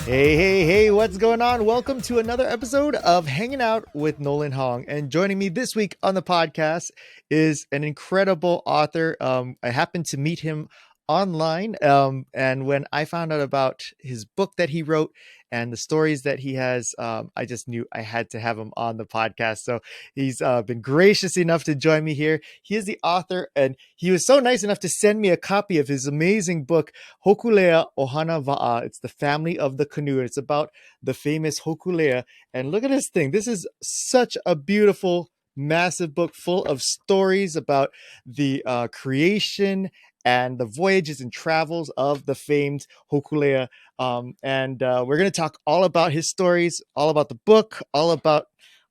Hey, hey, hey, what's going on? Welcome to another episode of Hanging Out with Nolan Hong. And joining me this week on the podcast is an incredible author. I happened to meet him online. And when I found out about his book that he wrote and the stories that he has, I just knew I had to have him on the podcast. So he's been gracious enough to join me here. He is the author, and he was so nice enough to send me a copy of his amazing book, Hōkūle'a Ohana Wa'a. It's the family of the canoe. It's about the famous Hōkūle'a. And look at this thing. This is such a beautiful, massive book full of stories about the creation and the voyages and travels of the famed Hōkūle'a. And we're going to talk all about his stories, all about the book, all about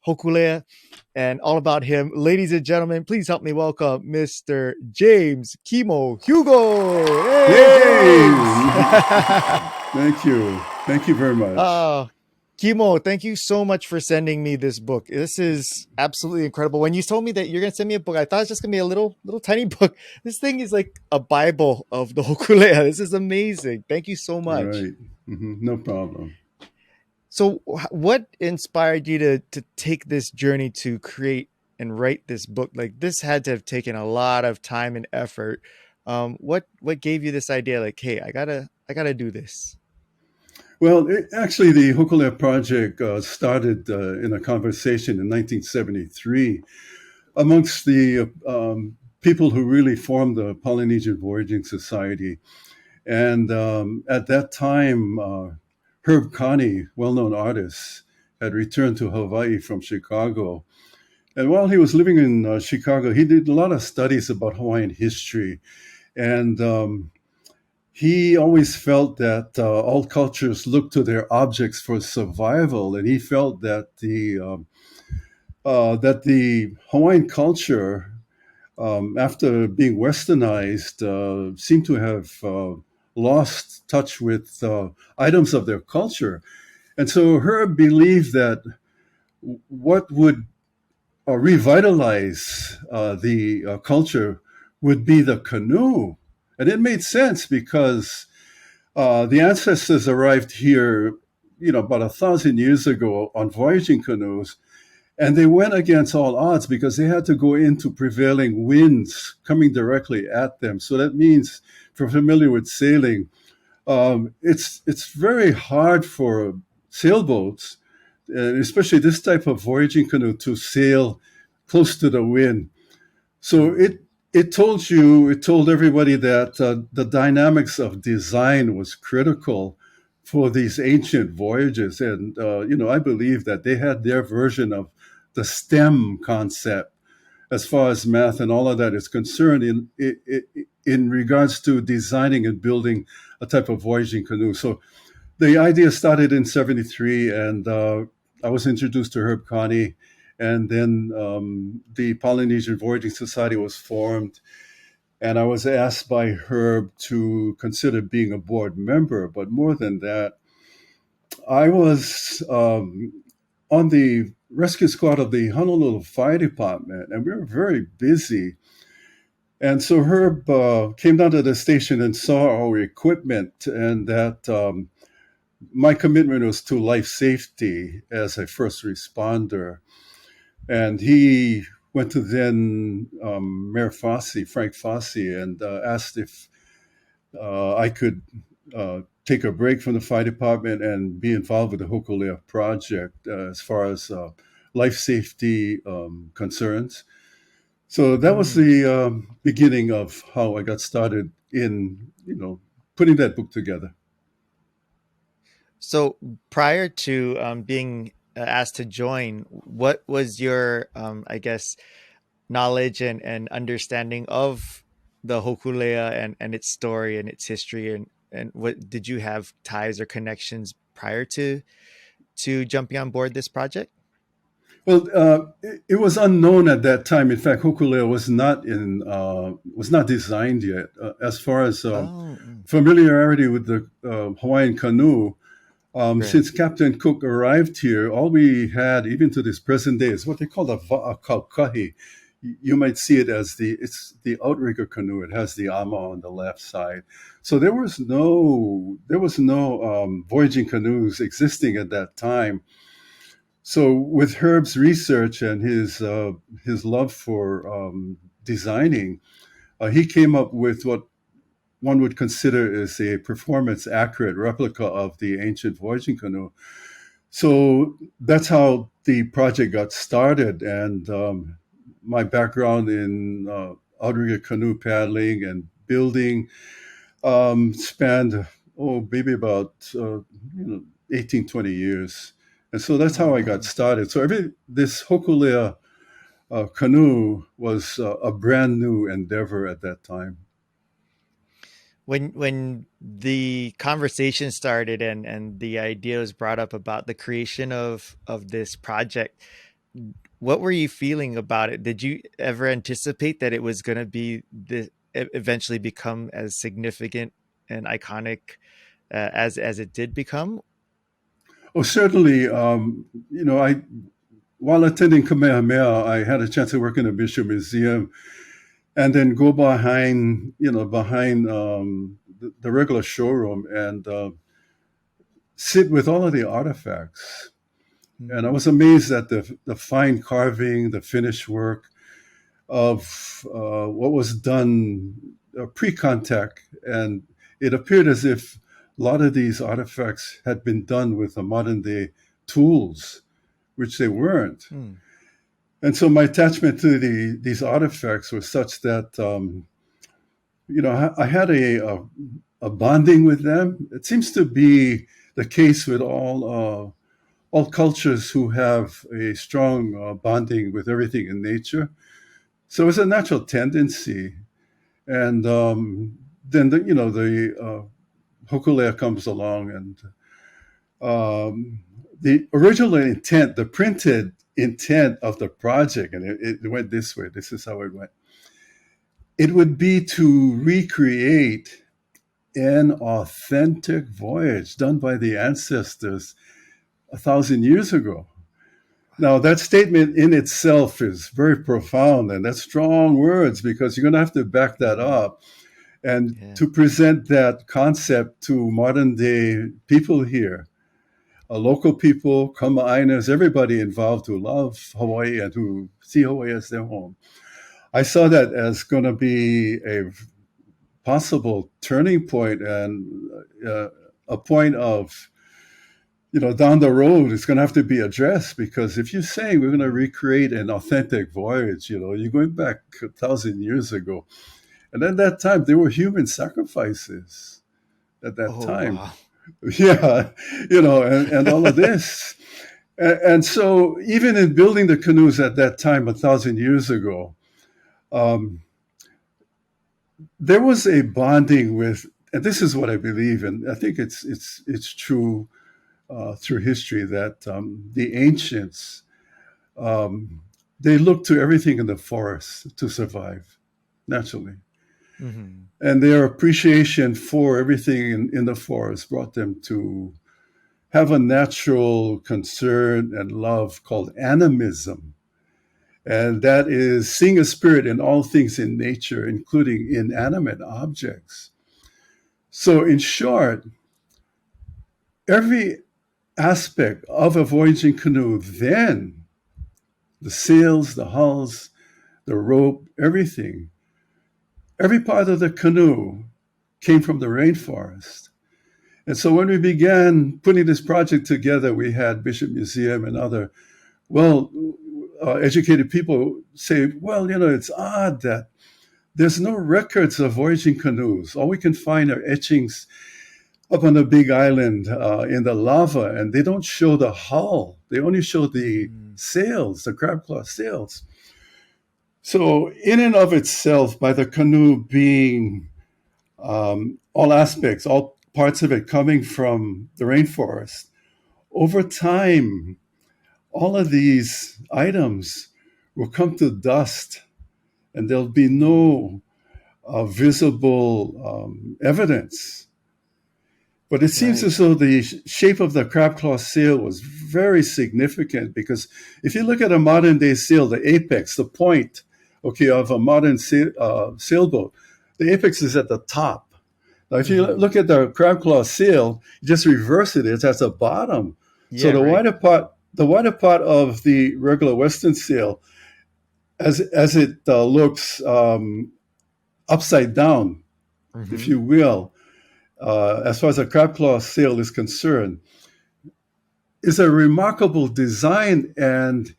Hōkūle'a, and all about him. Ladies and gentlemen, please help me welcome Mr. James Kimo Hugho. Hey, Yay! Thank you. Thank you very much. Kimo, thank you so much for sending me this book. This is absolutely incredible. When you told me that you're going to send me a book, I thought it's just going to be a little tiny book. This thing is like a Bible of the Hōkūle'a. This is amazing. Thank you so much. Right. No problem. So what inspired you to take this journey to create and write this book? Like, this had to have taken a lot of time and effort. What gave you this idea? Like, hey, I gotta do this. Well, actually, the Hōkūle'a project started in a conversation in 1973 amongst the people who really formed the Polynesian Voyaging Society. And at that time, Herb Connie, well-known artist, had returned to Hawaii from Chicago. And while he was living in Chicago, he did a lot of studies about Hawaiian history. And he always felt that all cultures look to their objects for survival. And he felt that the Hawaiian culture, after being westernized, seemed to have lost touch with items of their culture. And so Herb believed that what would revitalize the culture would be the canoe. And it made sense because the ancestors arrived here, about 1,000 years ago on voyaging canoes. And they went against all odds because they had to go into prevailing winds coming directly at them. So that means, if you're familiar with sailing, it's very hard for sailboats, and especially this type of voyaging canoe, to sail close to the wind. So it told everybody that the dynamics of design was critical for these ancient voyages. And, I believe that they had their version of the STEM concept as far as math and all of that is concerned in regards to designing and building a type of voyaging canoe. So the idea started in 73, and I was introduced to Herb Connie, and then the Polynesian Voyaging Society was formed, and I was asked by Herb to consider being a board member. But more than that, I was on the rescue squad of the Honolulu Fire Department, and we were very busy. And so Herb came down to the station and saw our equipment, and that my commitment was to life safety as a first responder. And he went to then Mayor Frank Fosse, and asked if I could take a break from the fire department and be involved with the Hōkūle'a project as far as life safety concerns. So that was the beginning of how I got started in, putting that book together. So prior to being asked to join, what was your, I guess, knowledge and understanding of the Hōkūle'a and its story and its history, and what did you have ties or connections prior to jumping on board this project? Well, it was unknown at that time. In fact, Hōkūle'a was not designed yet. As far as familiarity with the Hawaiian canoe, since Captain Cook arrived here, all we had, even to this present day, is what they call a kaukahi. you might see it as it's the outrigger canoe. It has the ama on the left side. So there was no voyaging canoes existing at that time. So with Herb's research and his love for designing, he came up with what one would consider is a performance accurate replica of the ancient voyaging canoe. So that's how the project got started. And my background in outrigger canoe paddling and building spanned, maybe about 18, 20 years. And so that's Oh how I got wow. started. So this Hōkūle'a canoe was a brand new endeavor at that time. When the conversation started and the idea was brought up about the creation of this project, what were you feeling about it? Did you ever anticipate that it was going to be eventually become as significant and iconic as it did become? Oh, certainly. I while attending Kamehameha, I had a chance to work in a Bishop Museum, and then go behind the regular showroom and sit with all of the artifacts. And I Mm. was amazed at the fine carving, the finish work of what was done pre-contact, and it appeared as if a lot of these artifacts had been done with the modern day tools, which they weren't. Mm. And so my attachment to these artifacts was such that I had a bonding with them. It seems to be the case with all cultures who have a strong bonding with everything in nature. So it's a natural tendency. And then the Hōkūle'a comes along, and the original intent, the printed intent of the project, and it went this way. This is how it went. It would be to recreate an authentic voyage done by the ancestors 1,000 years ago. Now, that statement in itself is very profound, and that's strong words because you're going to have to back that Mhm. up. And Yeah. to present that concept to modern day people here, local people, Kama'ainas, everybody involved who love Hawaii and who see Hawaii as their home. I saw that as going to be a possible turning point and a point of, down the road, it's going to have to be addressed, because if you're saying we're going to recreate an authentic voyage, you're going back 1,000 years ago. And at that time, there were human sacrifices at that Oh time. wow. Yeah, and all of this. And so even in building the canoes at that time, 1,000 years ago, um, there was a bonding with, and this is what I believe, and I think it's true through history, that the ancients, um, they looked to everything in the forest to survive naturally. Hmm. And their appreciation for everything in the forest brought them to have a natural concern and love called animism. And that is seeing a spirit in all things in nature, including inanimate objects. So, in short, every aspect of a voyaging canoe, then the sails, the hulls, the rope, every part of the canoe came from the rainforest. And so when we began putting this project together, we had Bishop Museum and other well educated people say, well, it's odd that there's no records of voyaging canoes. All we can find are etchings up on a big island in the lava, and they don't show the hull. They only show the Mm. sails, the crab claw sails. So, in and of itself, by the canoe being all aspects, all parts of it coming from the rainforest, over time, all of these items will come to dust, and there'll be no visible evidence. But it seems Right. as though the shape of the crab claw sail was very significant, because if you look at a modern day sail, the apex, the point okay, of a modern sailboat. The apex is at the top. Now, if you Hmm. look at the crab claw sail, you just reverse it. It's at the bottom. So Yeah, right. the wider part of the regular Western sail, as it looks upside down, if Hmm. you will, as far as a crab claw sail is concerned, is a remarkable design. And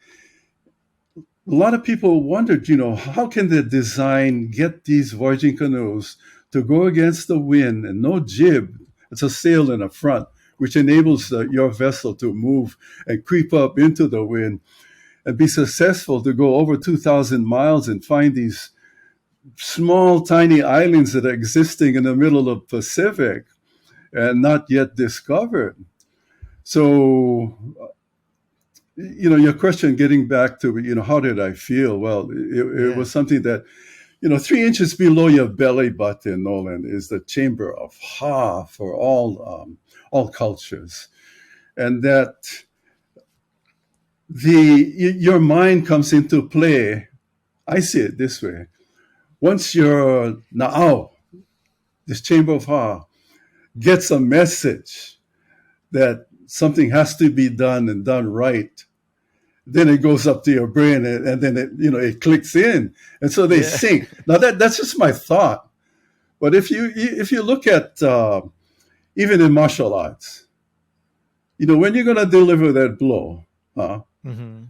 a lot of people wondered, how can the design get these voyaging canoes to go against the wind and no jib? It's a sail in the front, which enables your vessel to move and creep up into the wind and be successful to go over 2,000 miles and find these small, tiny islands that are existing in the middle of the Pacific and not yet discovered. So, your question, getting back to, how did I feel? Well, it Yeah. was something that, 3 inches below your belly button, Nolan, is the chamber of Ha for all cultures. And that your mind comes into play. I see it this way. Once your Na'au, this chamber of Ha, gets a message that something has to be done and done right, then it goes up to your brain, and then it clicks in, and so they Yeah. sync. Now that's just my thought, but if you look at even in martial arts, when you're going to deliver that blow, Hmm.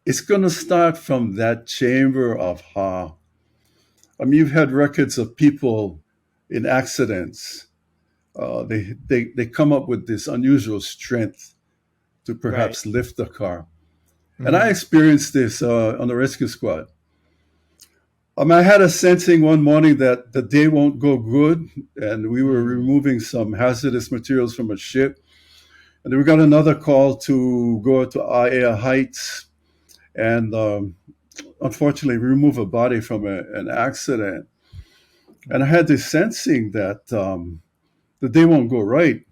it's going to start from that chamber of Ha. I mean, you've had records of people in accidents. They come up with this unusual strength to Right. perhaps lift the car. And I Hmm. experienced this on the rescue squad. I had a sensing one morning that the day won't go good, and we were Mm. removing some hazardous materials from a ship. And then we got another call to go to Air Heights and unfortunately remove a body from an accident. And I had this sensing that the day won't go right,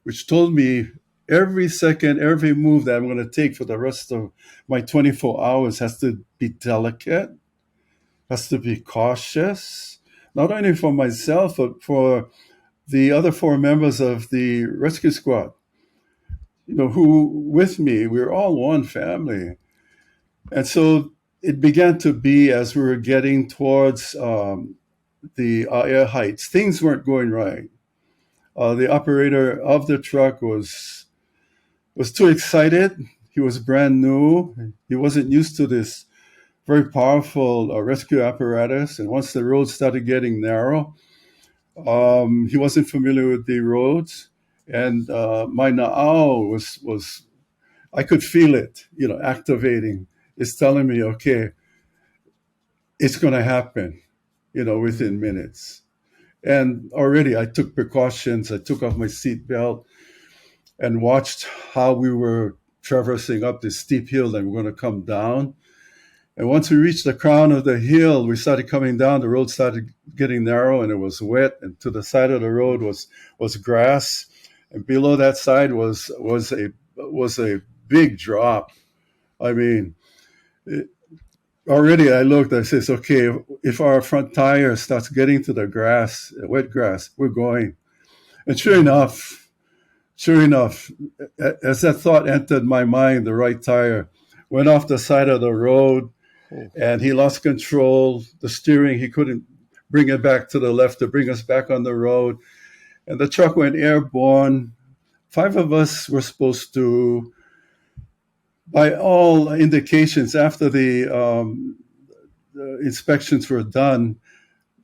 which told me every second, every move that I'm going to take for the rest of my 24 hours has to be delicate, has to be cautious, not only for myself, but for the other four members of the rescue squad, who with me, we're all one family. And so it began to be as we were getting towards the air heights, things weren't going right. The operator of the truck was too excited. He was brand new. He wasn't used to this very powerful rescue apparatus. And once the road started getting narrow, he wasn't familiar with the roads. And my na'au was I could feel it, activating. It's telling me, okay, it's going to happen, within Mm. minutes. And already I took precautions. I took off my seatbelt and watched how we were traversing up this steep hill that we're going to come down. And once we reached the crown of the hill, we started coming down. The road started getting narrow and it was wet. And to the side of the road was grass. And below that side was a big drop. I mean, it, already I looked, I says, okay, if our front tire starts getting to the grass, wet grass, we're going. And Hmm. sure enough, as that thought entered my mind, the right tire went off the side of the road Oh. and he lost control. The steering, he couldn't bring it back to the left to bring us back on the road. And the truck went airborne. Five of us were supposed to, by all indications, after the inspections were done,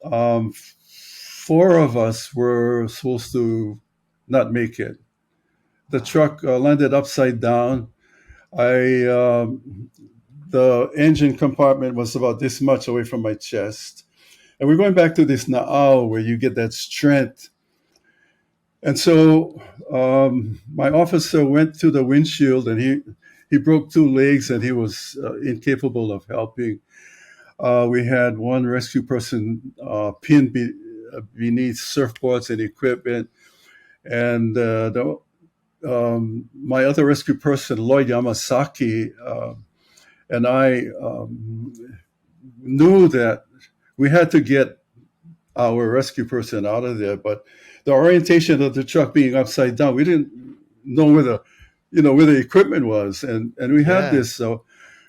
four of us were supposed to not make it. The truck landed upside down. I The engine compartment was about this much away from my chest, and we're going back to this na'au where you get that strength. And so my officer went to the windshield, and he broke two legs, and he was incapable of helping. We had one rescue person pinned beneath surfboards and equipment, and my other rescue person, Lloyd Yamasaki, and I knew that we had to get our rescue person out of there, but the orientation of the truck being upside down, we didn't know where where the equipment was, and Yeah.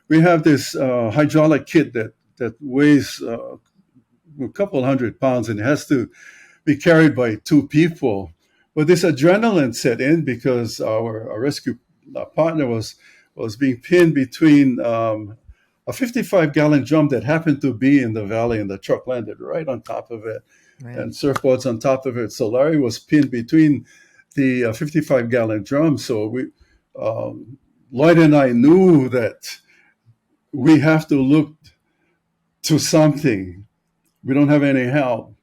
we have this hydraulic kit that weighs a couple hundred pounds and has to be carried by two people. But this adrenaline set in because our rescue partner was being pinned between a 55-gallon drum that happened to be in the valley, and the truck landed right on top of it, and Man. surfboards on top of it. So Larry was pinned between the 55-gallon drum. So Lloyd and I knew that we have to look to something. We don't have any help.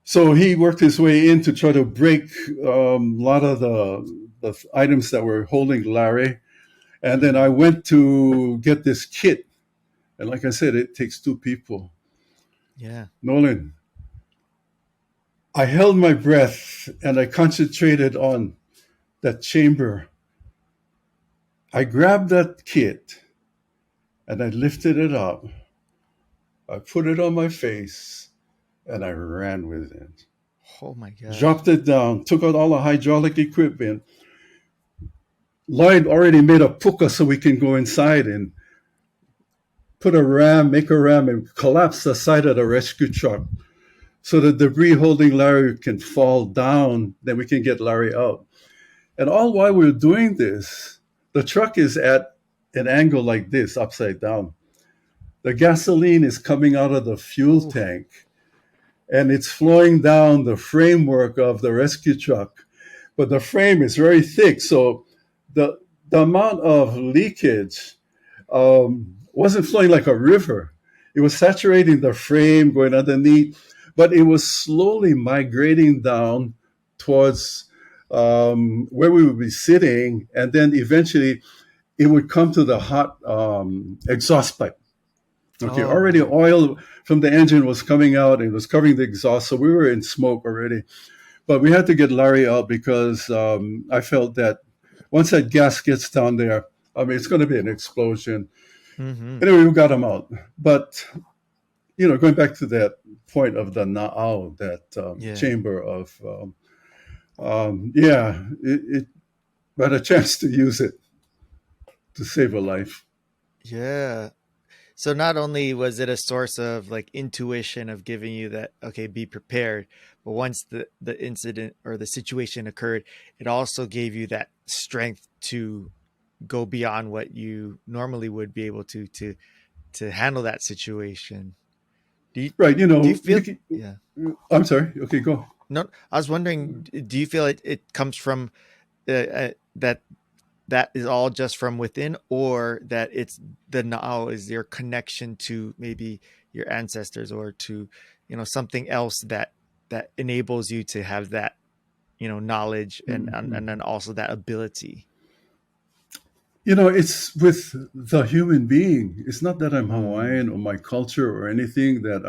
So he worked his way in to try to break a lot of the items that were holding Larry. And then I went to get this kit. And like I said, it takes two people. Yeah. Nolan, I held my breath and I concentrated on that chamber. I grabbed that kit and I lifted it up. I put it on my face and I ran with it. Oh my gosh. Dropped it down, took out all the hydraulic equipment. Lloyd already made a puka so we can go inside and make a ram, and collapse the side of the rescue truck so the debris holding Larry can fall down. Then we can get Larry out. And all while we're doing this, the truck is at an angle like this, upside down. The gasoline is coming out of the fuel Ooh. tank and it's flowing down the framework of the rescue truck. But the frame is very thick, so the amount of leakage wasn't flowing like a river. It was saturating the frame, going underneath, but it was slowly migrating down towards where we would be sitting, and then eventually it would come to the hot exhaust pipe. Okay, Oh already man. oil from the engine was coming out and was covering the exhaust, so we were in smoke already. But we had to get Larry out because I felt that once that gas gets down there, I mean, it's going to be an explosion. Mm-hmm. Anyway, we got him out. But, going back to that point of the na'au, that Yeah. chamber of, yeah, it had a chance to use it to save a life. Yeah. So not only was it a source of like intuition of giving you that, okay, be prepared, but once the incident or the situation occurred, it also gave you that strength to go beyond what you normally would be able to handle that situation. Do you Right, do you you feel can, yeah. I'm sorry. Okay, go. No, I was wondering, do you feel it comes from that that is all just from within, or that it's the now is your connection to maybe your ancestors or to something else that enables you to have that knowledge and then also that ability. It's with the human being. It's not that I'm Mm, Hawaiian or my culture or anything that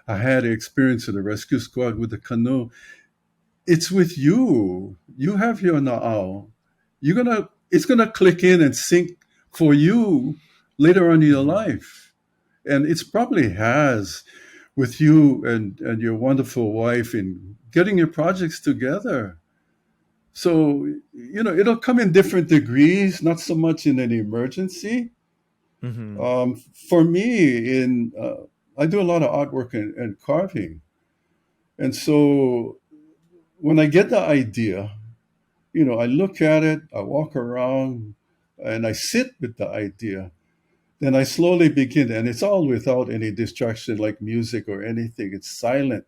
I had experience in the rescue squad with the canoe. It's with you. You have your na'au. It's gonna click in and sync for you later on in your mhm. life. And it's probably has with you and your wonderful wife in getting your projects together. So, it'll come in different degrees, not so much in an emergency. Mhm. For me, I do a lot of artwork and carving. And so when I get the idea, I look at it, I walk around, and I sit with the idea. Then I slowly begin, and it's all without any distraction like music or anything. It's silent.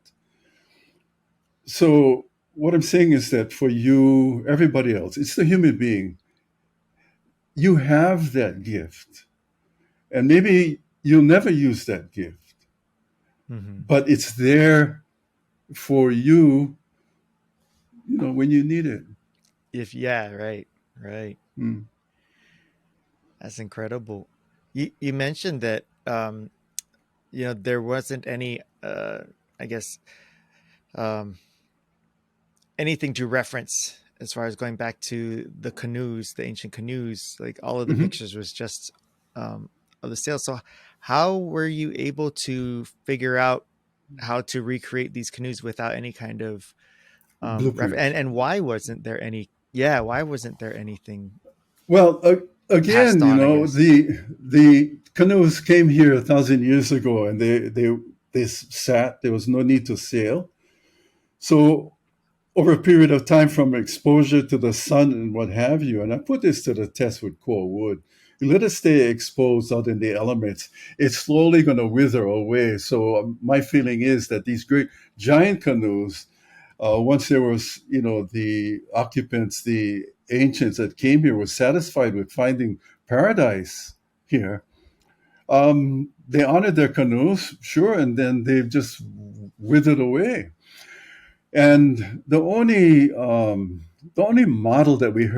So what I'm saying is that for you, everybody else, it's the human being. You have that gift. And maybe you'll never use that gift, Mhm. but it's there for you, when you need it. If yeah, right, right. Mm. That's incredible. You mentioned that there wasn't any I guess um anything to reference as far as going back to the canoes, the ancient canoes. Like all of the Hmm. pictures was just of the sails. So How were you able to figure out how to recreate these canoes without any kind of Blueprint. and why wasn't there any? Yeah, why wasn't there anything Well, passed again, on? I guess. the canoes came here 1,000 years ago, and they sat. There was no need to sail. So over a period of time, from exposure to the sun and what have you, and I put this to the test with core wood. You let it stay exposed out in the elements, it's slowly going to wither away. So my feeling is that these great giant canoes, once there was, the occupants, the ancients that came here were satisfied with finding paradise here. They honored their canoes, sure, and then they've just withered away. And the only model that we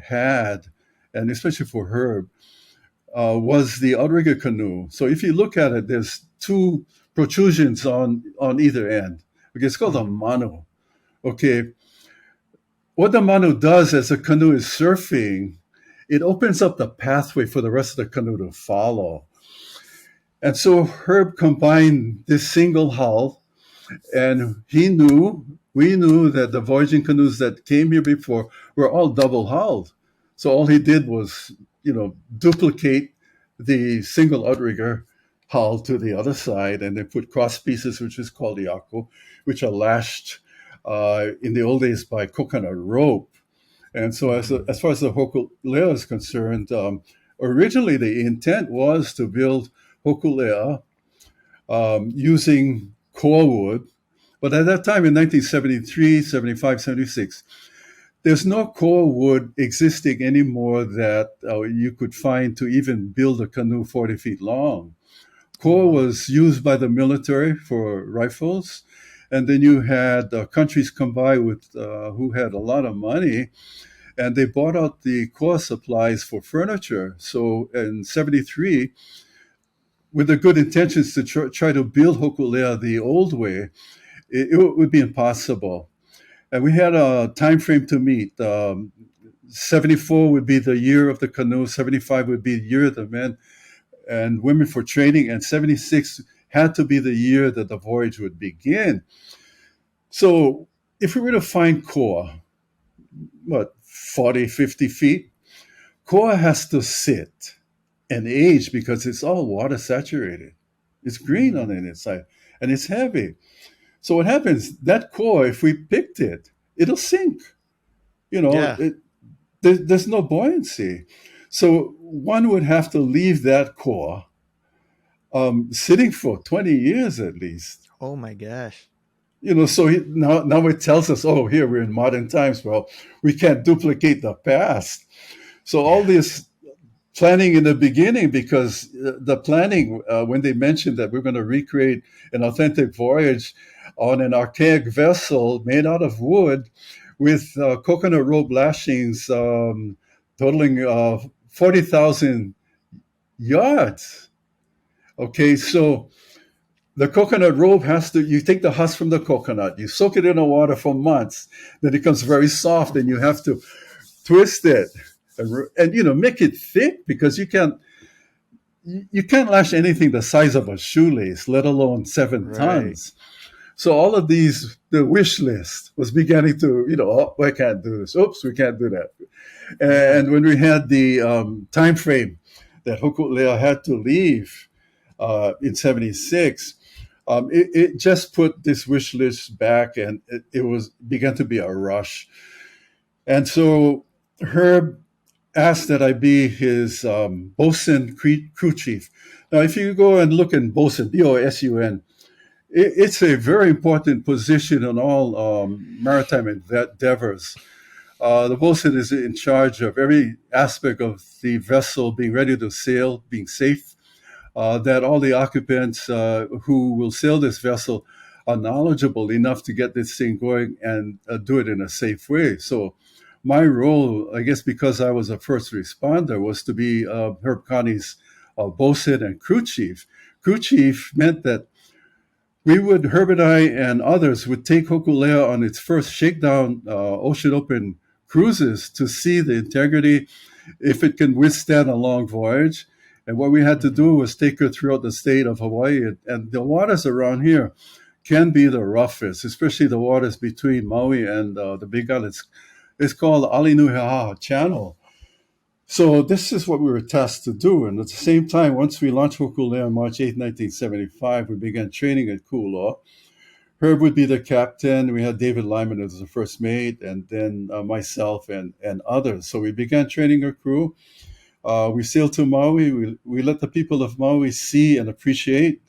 had, and especially for Herb, was the outrigger canoe. So if you look at it, there's two protrusions on either end. Okay, it's called a Hmm. mano. Okay, what the mano does as the canoe is surfing, it opens up the pathway for the rest of the canoe to follow. And so Herb combined this single hull, and we knew that the voyaging canoes that came here before were all double hulled. So all he did was, duplicate the single outrigger hull to the other side, and then put cross pieces, which is called the ako, which are lashed in the old days by coconut rope. And so, Hmm. as far as the Hōkūle'a is concerned, originally the intent was to build Hōkūle'a using core wood. But at that time in 1973, 75, 76, there's no core wood existing anymore that you could find to even build a canoe 40 feet long. Oh Core wow. was used by the military for rifles. And then you had countries come by with who had a lot of money, and they bought out the core supplies for furniture. So in 73, with the good intentions to try to build Hōkūle'a the old way, it would be impossible. And we had a time frame to meet. 74 would be the year of the canoe, 75 would be the year of the men and women for training, and 76 had to be the year that the voyage would begin. So if we were to find core, what, 40, 50 feet, core has to sit and age because it's all water saturated. It's green on Hmm. the inside and it's heavy. So what happens? That core, if we picked it, it'll sink. You know, Yeah. there's no buoyancy. So one would have to leave that core sitting for 20 years at least. Oh my gosh. So now it tells us, oh, here we're in modern times. Well, we can't duplicate the past. So all Yeah. this planning in the beginning, because the planning, when they mentioned that we're going to recreate an authentic voyage on an archaic vessel made out of wood with coconut rope lashings totaling 40,000 yards. Okay, so the coconut rope you take the husk from the coconut, you soak it in the water for months, then it becomes very soft and you have to twist it and make it thick because you can't lash anything the size of a shoelace, let alone seven Right. tons. So all of the wish list was beginning to, oh, I can't do this. Oops, we can't do that. Yeah. And when we had the time frame that Hōkūle'a had to leave in 76, it just put this wish list back, and it was began to be a rush. And so Herb asked that I be his bosun crew chief. Now, if you go and look in bosun, BOSUN, it's a very important position in all maritime endeavors. The bosun is in charge of every aspect of the vessel being ready to sail, being safe, that all the occupants who will sail this vessel are knowledgeable enough to get this thing going and do it in a safe way. So my role, I guess because I was a first responder, was to be Herb Connie's bosun and crew chief. Crew chief meant that Herb and I and others would take Hōkūle'a on its first shakedown ocean open cruises to see the integrity, if it can withstand a long voyage, And what we had to Mm-hmm. do was take her throughout the state of Hawaii. And the waters around here can be the roughest, especially the waters between Maui and the Big Island. It's called Alinuihaha Channel. So this is what we were tasked to do. And at the same time, once we launched Hōkūle'a on March 8, 1975, we began training at Kūloa. Herb would be the captain. We had David Lyman as the first mate, and then myself and others. So we began training our crew. We sailed to Maui. We let the people of Maui see and appreciate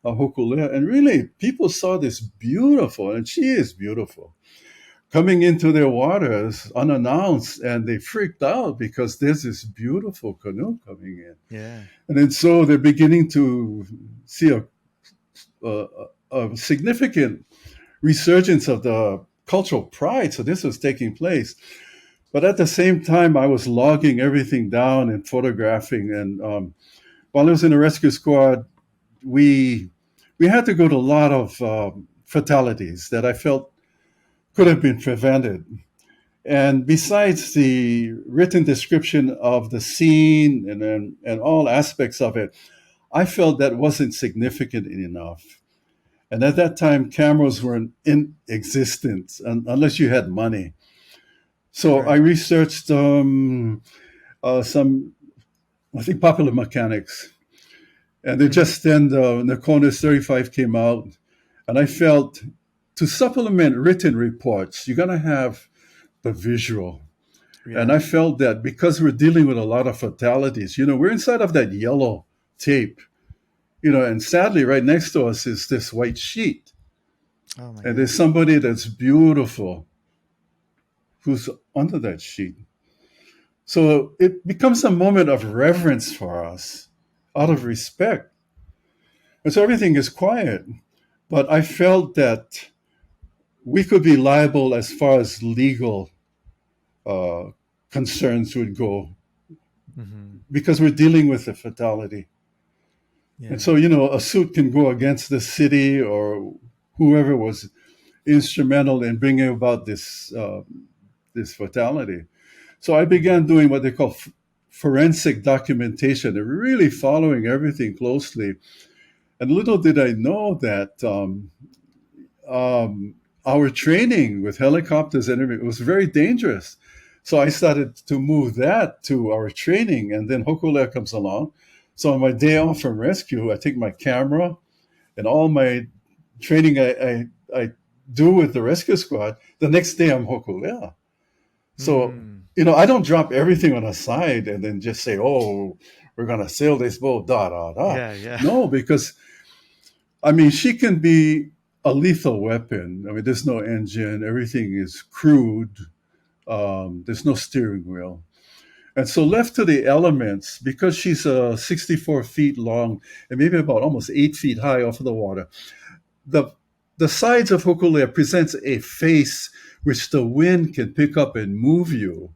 Hōkūle'a. And really, people saw this beautiful, and she is beautiful, coming into their waters unannounced, and they freaked out because there's this beautiful canoe coming in. Yeah. And then so they're beginning to see a, a significant resurgence of the cultural pride. So this was taking place. But at the same time, I was logging everything down and photographing. And while I was in the rescue squad, we we had to go to a lot of fatalities that I felt could have been prevented. And besides the written description of the scene and all aspects of it, I felt that wasn't significant enough. And at that time, cameras weren't in existence unless you had money. So I Right. researched some, I think, popular mechanics. And then Mm-hmm. just then the Corners 35 came out. And I felt to supplement written reports, you're going to have the visual. And Yeah. I felt that because we're dealing with a lot of fatalities, we're inside of that yellow tape, and sadly, right next to us is this white sheet. Oh my And there's gosh. somebody that's beautiful who's under that sheet. So it becomes a moment of reverence for us out of Mm. respect. And so everything is quiet. But I felt that we could be liable as far as legal uh, concerns would go Mm-hmm. because we're dealing with a fatality. And Yeah. so, a suit can go against the city or whoever was instrumental in bringing about this fatality. So I began Mm-hmm. doing what they call forensic documentation and really following everything closely. And little did I know that um, our training with helicopters and everything was very dangerous. So I started to move that to our training, and then Hōkūle'a comes along. So on my day off from rescue, I take my camera and all my training I do with the rescue squad. The next day, I'm Hōkūle'a. So, Mm. I don't drop everything on a side and then just say, oh, we're going to sail this boat, da, da, da. Yeah. Yeah. No, because, I mean, she can be a lethal weapon. I mean, there's no engine, everything is crude, there's no steering wheel. And so, left to the elements, because she's 64 feet long and maybe about almost 8 feet high off of the water, the the sides of Hōkūle'a presents a face which the wind can pick up and move you.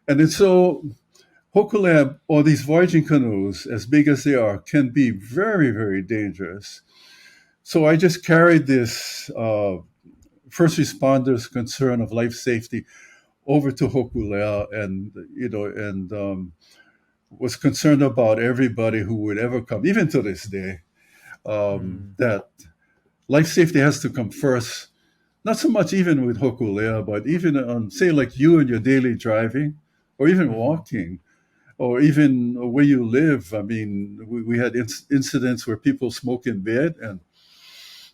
And then so Hōkūle'a, or these voyaging canoes, as big as they are, can be very, very dangerous. So I just carried this first responders' concern of life safety over to Hōkūle'a, and was concerned about everybody who would ever come, even to this day, Mm. that life safety has to come first. Not so much even with Hōkūle'a, but even on, say, like you and your daily driving, or even Mm-hmm. walking, or even where you live. I mean, we had incidents where people smoke in bed and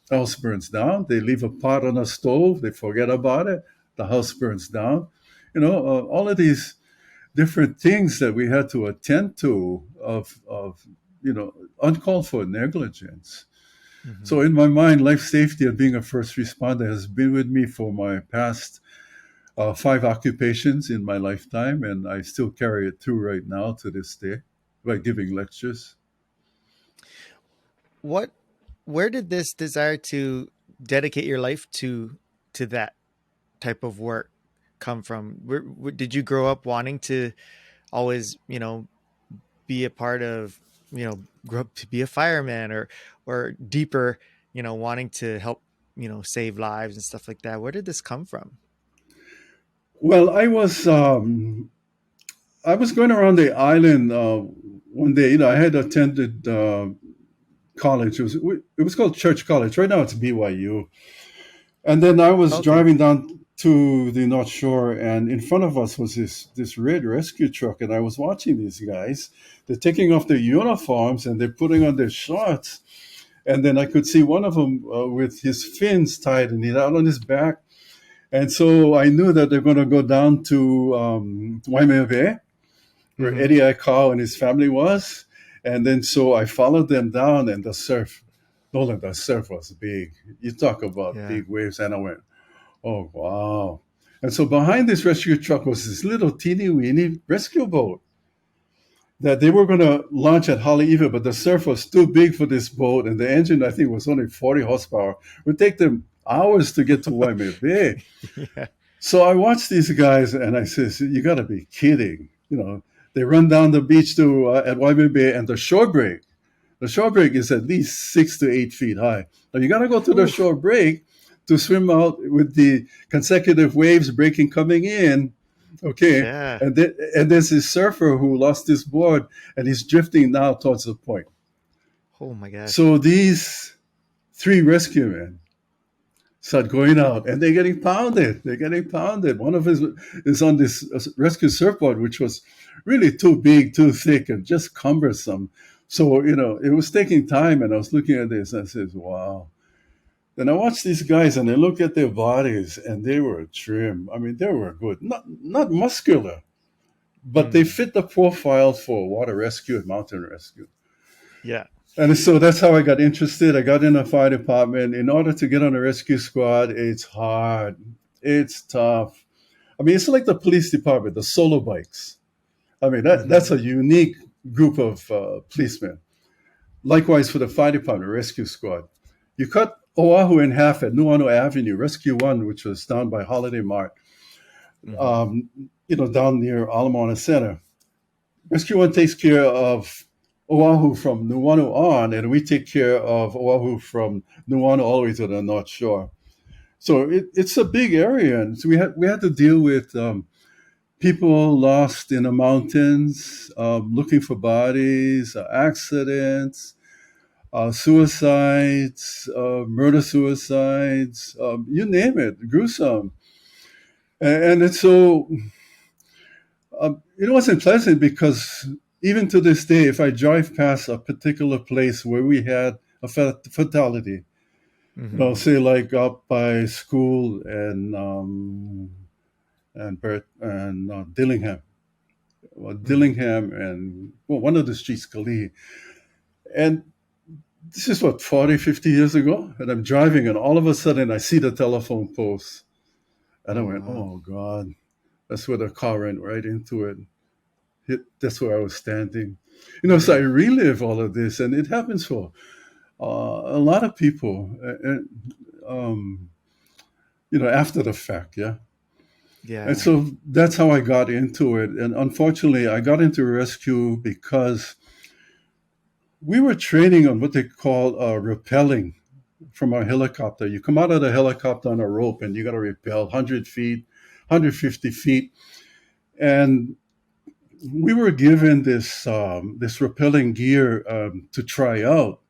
the house burns down. They leave a pot on a stove, they forget about it, the house burns down. All of these different things that we had to attend to of uncalled for negligence. Mm-hmm. So in my mind, life safety and being a first responder has been with me for my past five occupations in my lifetime, and I still carry it through right now to this day by giving lectures. What? Where did this desire to dedicate your life to that type of work come from? Did you grow up wanting to always, be a part of, grow up to be a fireman, or deeper, wanting to help, save lives and stuff like that? Where did this come from? Well, I was going around the island one day, I had attended college. It was called Church College. Right now it's BYU. And then I was Okay. driving down to the North Shore, and in front of us was this red rescue truck, and I was watching these guys. They're taking off their uniforms and they're putting on their shorts, and then I could see one of them with his fins tied and he's out on his back, and so I knew that they're going to go down to Waimea Bay, where Mm-hmm. Eddie Aikau and his family was, and then so I followed them down, and the surf. Nolan, the surf was big. You talk about Yeah. big waves, and I went, oh, wow. And so behind this rescue truck was this little teeny weeny rescue boat that they were going to launch at Haleiwa, but the surf was too big for this boat, and the engine, I think, was only 40 horsepower. It would take them hours to get to Waimea Bay. Yeah. So I watched these guys, and I says, you got to be kidding. They run down the beach to at Waimea Bay, and the shore break. The shore break is at least 6 to 8 feet high. Now you got to go to the Oof. shore break to swim out with the consecutive waves breaking coming in. Okay, Yeah. and there's this surfer who lost his board, and he's drifting now towards the point. Oh my gosh. So these three rescue men start going out, and they're getting pounded. They're getting pounded. One of us is on this rescue surfboard, which was really too big, too thick, and just cumbersome. So it was taking time, and I was looking at this, and I says, "Wow." Then I watched these guys, and I looked at their bodies, and they were trim. I mean, they were good, not muscular, but they Mm. fit the profile for water rescue and mountain rescue. Yeah. And so that's how I got interested. I got in the fire department. In order to get on a rescue squad, it's hard. It's tough. I mean, it's like the police department, the solo bikes. I mean, Mm-hmm. that's a unique group of policemen. Likewise for the fire department, rescue squad. You cut Oahu in half at Nuanu Avenue, Rescue 1, which was down by Holiday Mart, Mm-hmm. um, down near Ala Moana Center. Rescue 1 takes care of Oahu from Nuanu on, and we take care of Oahu from Nuanu all the way to the North Shore. So it's a big area, and so we had to deal with people lost in the mountains, looking for bodies, accidents, suicides, murder suicides, you name it, gruesome. And it's so it wasn't pleasant because even to this day, if I drive past a particular place where we had a fatality, Mm-hmm. say like up by school and Bert and Dillingham, Mm-hmm. Dillingham and one of the streets, Kalihi. And this is what 40, 50 years ago, and I'm driving, and all of a sudden I see the telephone post, and I Oh went, wow. "Oh God!" That's where the car ran right into it. That's where I was standing. So I Yeah. relive all of this, and it happens for a lot of people, um, after the fact, yeah. And Yeah. so that's how I got into it. And unfortunately, I got into rescue because we were training on what they call rappelling from our helicopter. You come out of the helicopter on a rope, and you got to rappel 100 feet, 150 feet, and we were given this rappelling gear to try out.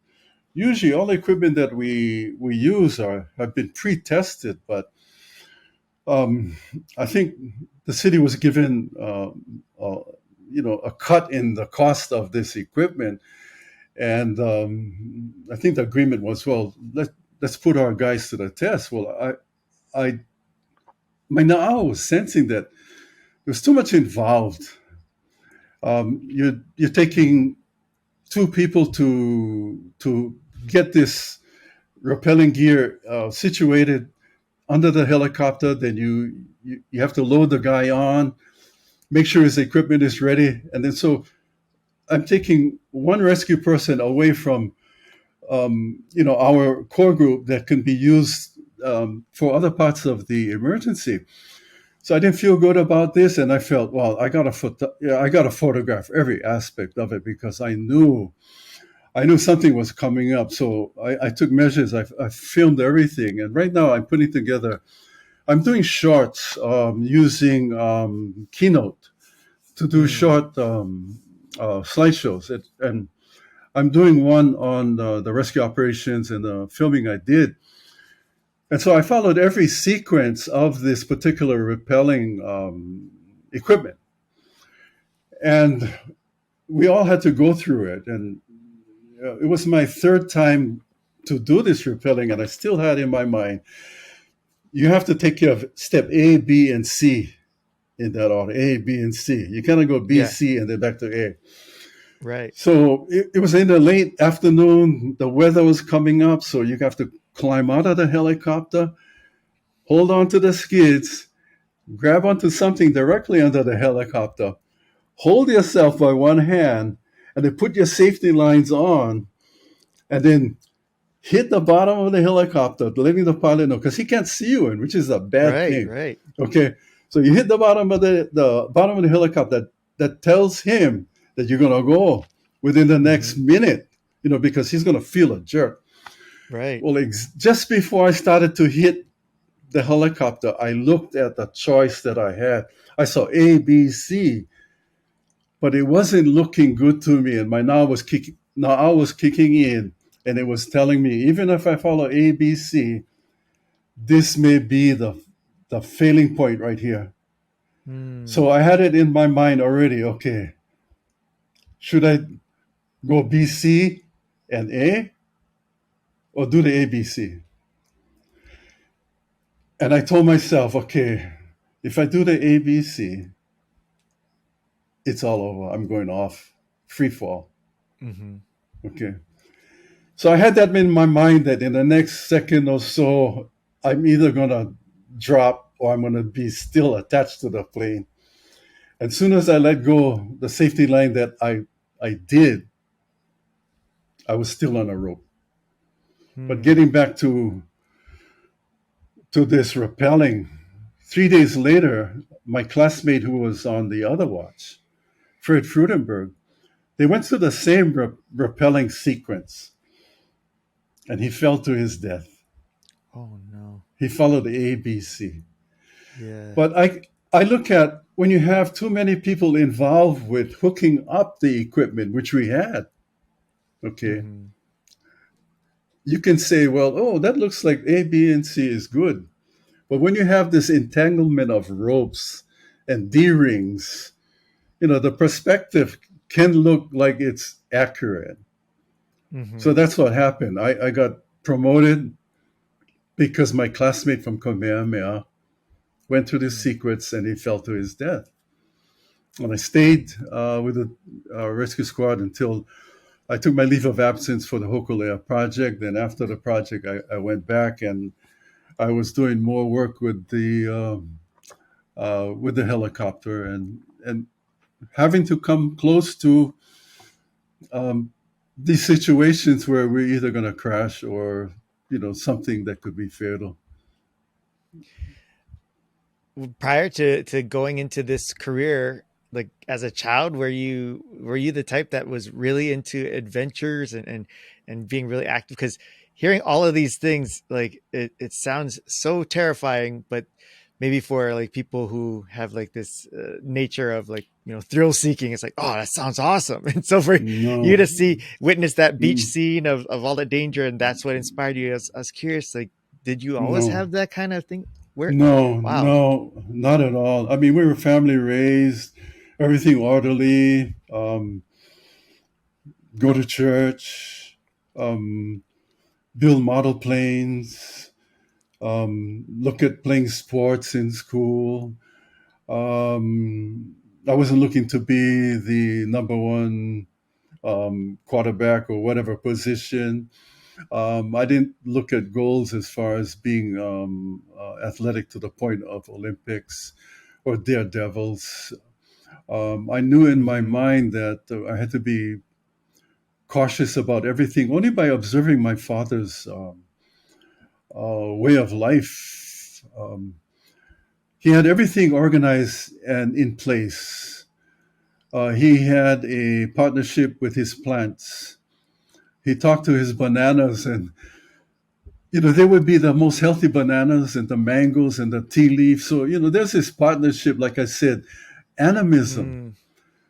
Usually, all the equipment that we use have been pre-tested, but um, I think the city was given a cut in the cost of this equipment, and I think the agreement was, well, let's put our guys to the test. Well, I now I was sensing that there's too much involved. You're taking two people to get this rappelling gear situated under the helicopter. Then you have to load the guy on, make sure his equipment is ready, and then so I'm taking one rescue person away from our core group that can be used for other parts of the emergency. So I didn't feel good about this, and I felt, well, I got to photograph every aspect of it because I knew something was coming up. So I took measures. I filmed everything, and right now I'm putting together. I'm doing shorts using Keynote to do Mm. short slideshows. And I'm doing one on the rescue operations and the filming I did. And so I followed every sequence of this particular rappelling equipment. And we all had to go through it. And it was my third time to do this rappelling, and I still had in my mind, you have to take care of step A, B, and C in that order. A, B, and C. You cannot go B, Yeah. C, and then back to A. Right. So it was in the late afternoon. The weather was coming up, so you have to climb out of the helicopter, hold on to the skids, grab onto something directly under the helicopter, hold yourself by one hand, and then put your safety lines on, and then hit the bottom of the helicopter, letting the pilot know, because he can't see you, which is a bad Right. thing. Right. Okay, so you hit the bottom of the bottom of the helicopter. That tells him that you're gonna go within the next minute, because he's gonna feel a jerk. Right. Well, just before I started to hit the helicopter, I looked at the choice that I had. I saw A, B, C, but it wasn't looking good to me, and my now was kicking in, and it was telling me, even if I follow A, B, C, this may be the failing point right here. Mm. So I had it in my mind already. Okay, should I go B, C, and A, or do the A, B, C? And I told myself, okay, if I do the A, B, C, it's all over. I'm going off, free fall. Mm-hmm. Okay. So I had that in my mind that in the next second or so, I'm either going to drop or I'm going to be still attached to the plane. As soon as I let go the safety line that I did, I was still on a rope. But Hmm. getting back to this rappelling, 3 days later, my classmate who was on the other watch, Fred Frudenberg, they went through the same rappelling sequence, and he fell to his death. Oh no. He followed the ABC. Yeah. But I look at when you have too many people involved with hooking up the equipment, which we had, okay, Mm-hmm. you can say, well, oh, that looks like A, B, and C is good. But when you have this entanglement of ropes and D rings, the perspective can look like it's accurate. Mm-hmm. So that's what happened. I got promoted because my classmate from Kamehameha went through this sequence and he fell to his death. And I stayed with the rescue squad until I took my leave of absence for the Hōkūle'a project. Then after the project, I went back and I was doing more work with the helicopter and having to come close to these situations where we're either going to crash or something that could be fatal. Prior to going into this career, like as a child, were you the type that was really into adventures and being really active? Because hearing all of these things, like it sounds so terrifying, but maybe for like people who have like this nature of like thrill seeking, it's like, oh, that sounds awesome. And so for you No, to witness that beach mm, scene of all the danger, and that's what inspired you. I was curious, like, did you always no, have that kind of thing? Where? no, Wow. no, not at all. I mean, we were family raised, everything orderly. Go to church, um, build model planes, look at playing sports in school. I wasn't looking to be the number one quarterback or whatever position. I didn't look at goals as far as being athletic to the point of Olympics or daredevils. I knew in my Mm-hmm. mind that I had to be cautious about everything only by observing my father's way of life. He had everything organized and in place. He had a partnership with his plants. He talked to his bananas, and they would be the most healthy bananas and the mangoes and the tea leaves. So there's this partnership, like I said, animism. Mm.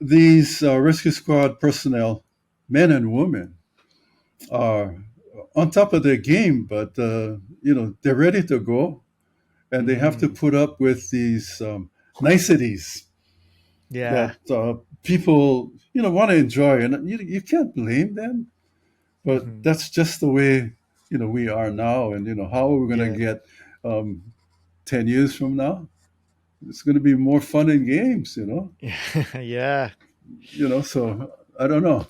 these rescue squad personnel, men and women, are on top of their game, but they're ready to go, and they have to Mm, put up with these niceties yeah. that people want to enjoy, and you can't blame them. But Hmm. that's just the way we are now, and how are we going to Yeah. get 10 years from now? It's going to be more fun and games, Yeah. So I don't know.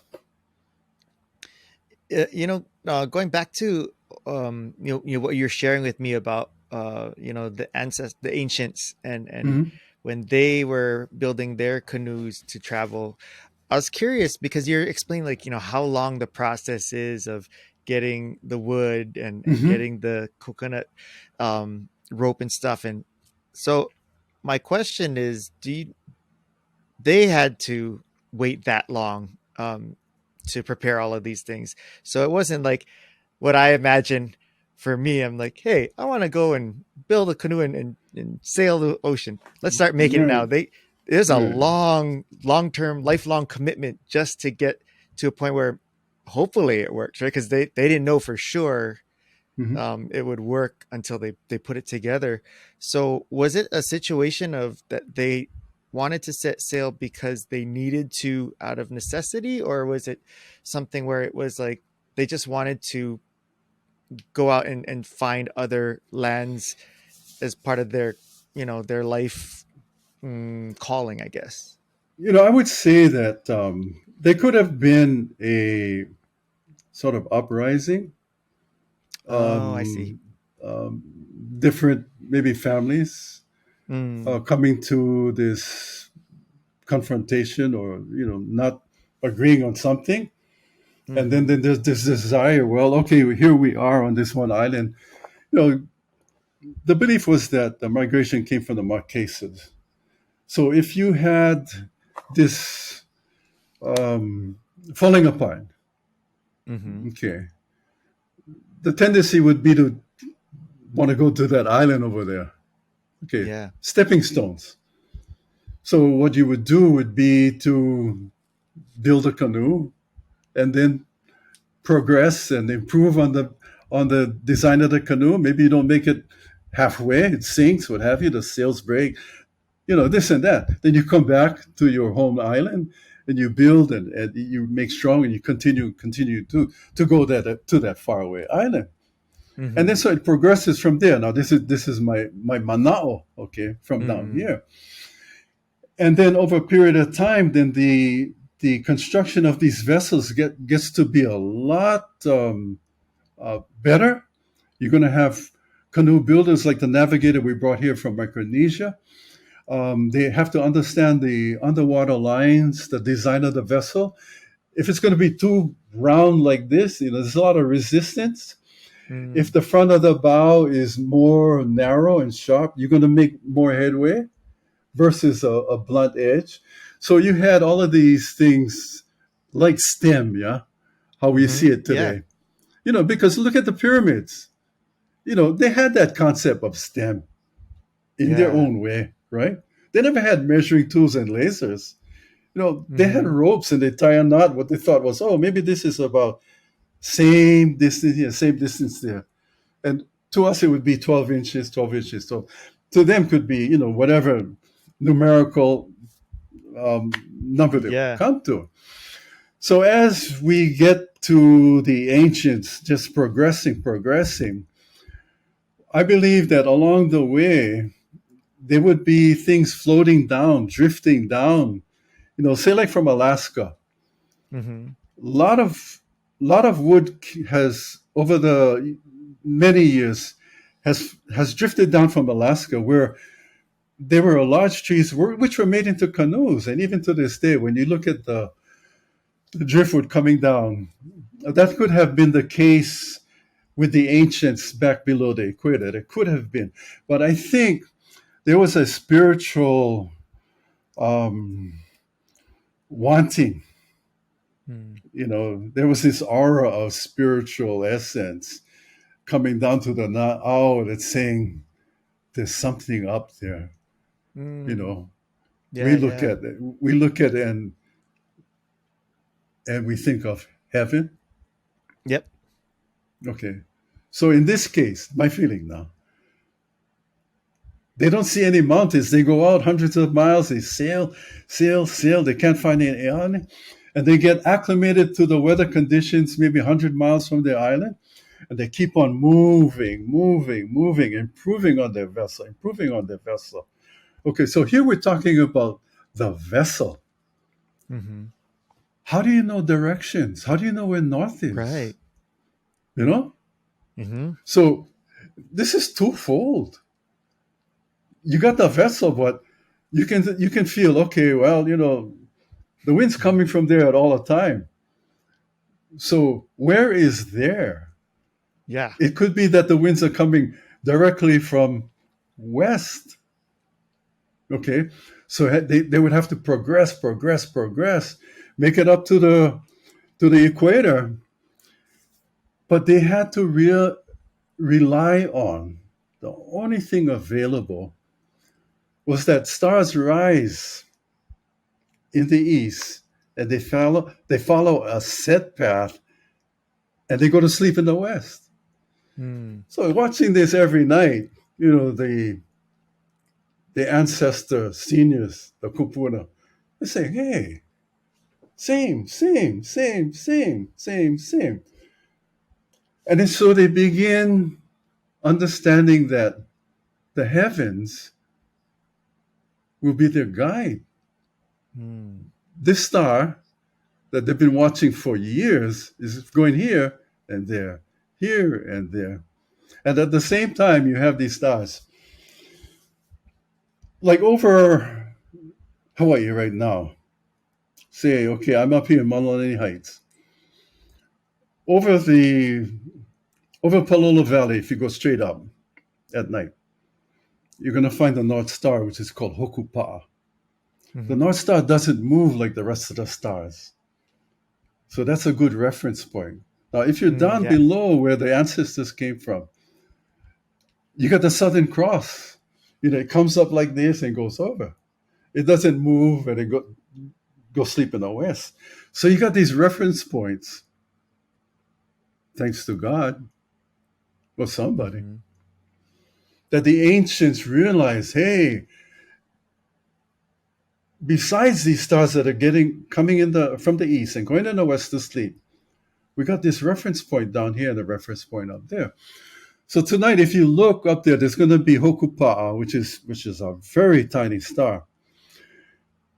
Going back to what you're sharing with me about the ancients and Hmm. when they were building their canoes to travel. I was curious because you're explaining like how long the process is of getting the wood and Hmm. getting the coconut rope and stuff. And so my question is, they had to wait that long to prepare all of these things. So it wasn't like what I imagine for me. I'm like, hey, I want to go and build a canoe and sail the ocean. Let's start making it Right, now. There's a right. long term, lifelong commitment just to get to a point where hopefully it works, right? Because they didn't know for sure Hmm. it would work until they put it together. So was it a situation of that they wanted to set sail because they needed to out of necessity, or was it something where it was like they just wanted to go out and find other lands as part of their life calling, I guess? I would say that there could have been a sort of uprising, Oh, I see. um, um, different maybe families Mm, coming to this confrontation, or not agreeing on something, and then, mm-hmm, then there's this desire. Well, okay, here we are on this one island. You know, the belief was that the migration came from the Marquesas. So if you had this um, falling apart, mm-hmm. okay, the tendency would be to want to go to that island over there. Okay, Yeah. stepping stones. So what you would do would be to build a canoe and then progress and improve on the design of the canoe. Maybe you don't make it halfway, it sinks, what have you, the sails break, this and that. Then you come back to your home island and you build and you make strong and you continue to go to that faraway island. And then Mm-hmm. so it progresses from there. Now this is my manao, okay, from down Mm, here. And then over a period of time, then the construction of these vessels gets to be a lot better. You're going to have canoe builders like the navigator we brought here from Micronesia. They have to understand the underwater lines, the design of the vessel. If it's going to be too round like this, there's a lot of resistance. If mm, the front of the bow is more narrow and sharp, you're going to make more headway versus a blunt edge. So you had all of these things like STEM, yeah, how we mm-hmm. see it Yeah. today. Because look at the pyramids. They had that concept of STEM in their Yeah. own way, right? They never had measuring tools and lasers. They had Mm-hmm. ropes and they tie a knot. What they thought was, oh, maybe this is about same distance here, same distance there. And to us, it would be 12 inches, 12 inches. So to them could be, whatever numerical number they Yeah. come to. So as we get to the ancients, just progressing, I believe that along the way, there would be things floating down, drifting down, say like from Alaska. Mm-hmm. A lot of wood has over the many years has drifted down from Alaska, where there were large trees which were made into canoes, and even to this day, when you look at the driftwood coming down, that could have been the case with the ancients back below the equator. It could have been, but I think there was a spiritual um, wanting. There was this aura of spiritual essence coming down to the now that's saying there's something up there, you Mm. know. Yeah, yeah. We look at and we think of heaven. Yep. Okay. So in this case, my feeling now, they don't see any mountains. They go out hundreds of miles. They sail, sail, sail. They can't find any island. And they get acclimated to the weather conditions, maybe 100 miles from their island. And they keep on moving, moving, moving, improving on their vessel, improving on their vessel. Okay, so here we're talking about the vessel. Mm-hmm. How do you know directions? How do you know where north is? Right. You know? Mm-hmm. So this is twofold. You got the vessel, but you can feel, okay, well, the wind's coming from there at all the time. So where is there? Yeah. It could be that the winds are coming directly from west. Okay, so they would have to progress, progress, progress, make it up to the equator, but they had to rely on the only thing available was that stars rise in the east, and they follow a set path, and they go to sleep in the west. Mm. So watching this every night, the ancestor seniors, the kupuna, they say, hey, same, same, same, same, same, same. And then so they begin understanding that the heavens will be their guide. Mm. This star that they've been watching for years is going here and there, here and there. And at the same time, you have these stars. Like over Hawaii right now, say, okay, I'm up here in Malani Heights. Over the over Palolo Valley, if you go straight up at night, you're going to find the North Star, which is called Hōkūle'a. The Mm-hmm. North Star doesn't move like the rest of the stars. So that's a good reference point. Now, if you're Mm, down yeah. below where the ancestors came from, you got the Southern Cross. It comes up like this and goes over. It doesn't move and it go sleep in the west. So you got these reference points, thanks to God or somebody, Mm-hmm. that the ancients realized, hey, besides these stars that are coming from the east and going in the west to sleep, we got this reference point down here and a reference point up there. So tonight, if you look up there, there's going to be Hōkūle'a, which is a very tiny star.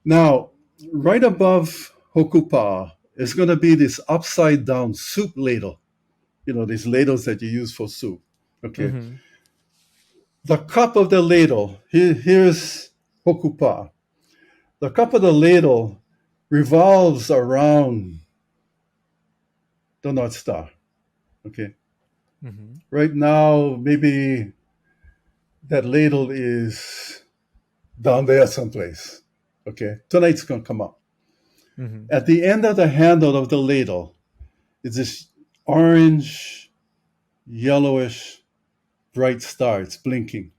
Now, right above Hōkūle'a is going to be this upside down soup ladle. These ladles that you use for soup. Okay. Mm-hmm. The cup of the ladle, here's Hōkūle'a. The cup of the ladle revolves around the North Star. Okay. Mm-hmm. Right now, maybe that ladle is down there someplace. Okay. Tonight's going to come up. Mm-hmm. At the end of the handle of the ladle is this orange, yellowish, bright star. It's blinking.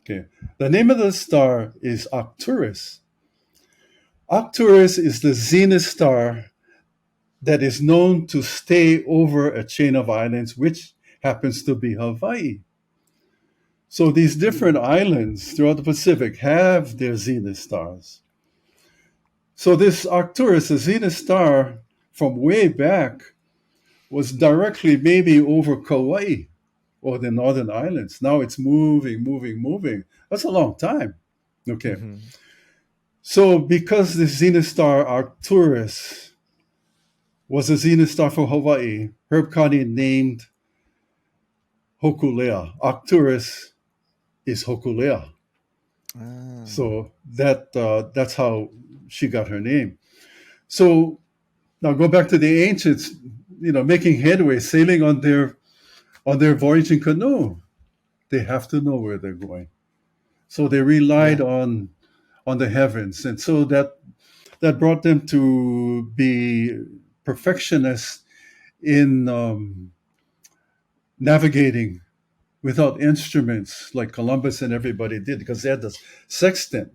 Okay. The name of the star is Arcturus. Arcturus is the zenith star that is known to stay over a chain of islands, which happens to be Hawaii. So these different islands throughout the Pacific have their zenith stars. So this Arcturus, the zenith star from way back, was directly maybe over Kauai or the northern islands. Now it's moving, moving, moving. That's a long time. Okay. Mm-hmm. So because the zenith star Arcturus was a zenith star for Hawaii, Herb Connie named Hōkūle'a. Arcturus is Hōkūle'a. Ah. So that's how she got her name. So now go back to the ancients, making headway, sailing on their voyaging canoe. They have to know where they're going. So they relied Yeah. on the heavens, and so that brought them to be perfectionists in navigating without instruments like Columbus and everybody did, because they had the sextant.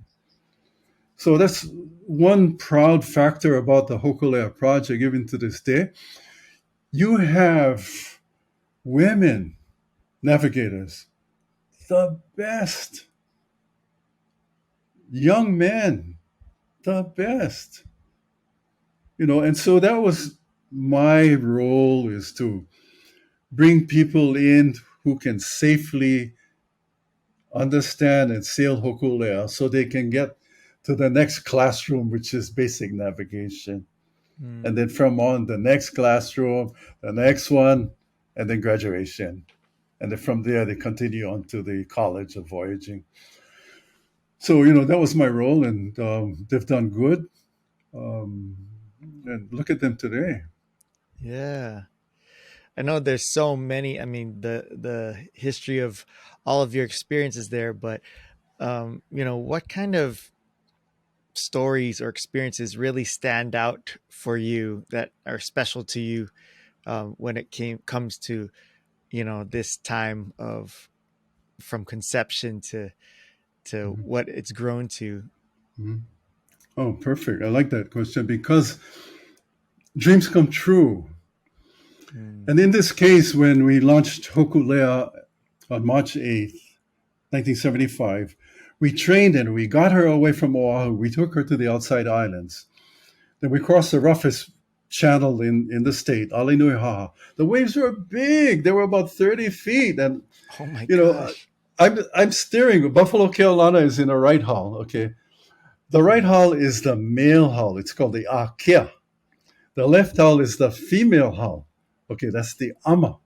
So that's one proud factor about the Hōkūle'a project, even to this day. You have women navigators, the best. Young men, the best. And so that was my role, is to bring people in who can safely understand and sail Hōkūle'a so they can get to the next classroom, which is basic navigation. And then from on, the next classroom, the next one, and then graduation. And then from there, they continue on to the College of Voyaging. So, that was my role, and they've done good. And look at them today. Yeah. I know there's so many. I mean, the history of all of your experiences there, but what kind of stories or experiences really stand out for you that are special to you when it comes to this time of from conception to Mhm. what it's grown to. Mhm. Oh, perfect. I like that question because dreams come true. Mm. And in this case, when we launched Hōkūle'a on March 8th, 1975, we trained and we got her away from Oahu. We took her to the outside islands. Then we crossed the roughest channel in the state, Alinuihaha. The waves were big. They were about 30 feet. And, Oh my you know, gosh. I'm steering. Buffalo Keaulana is in a right hull, okay? The right Mm. hull is the male hull. It's called the Akea. The left hull is the female hull. Okay, that's the Ama.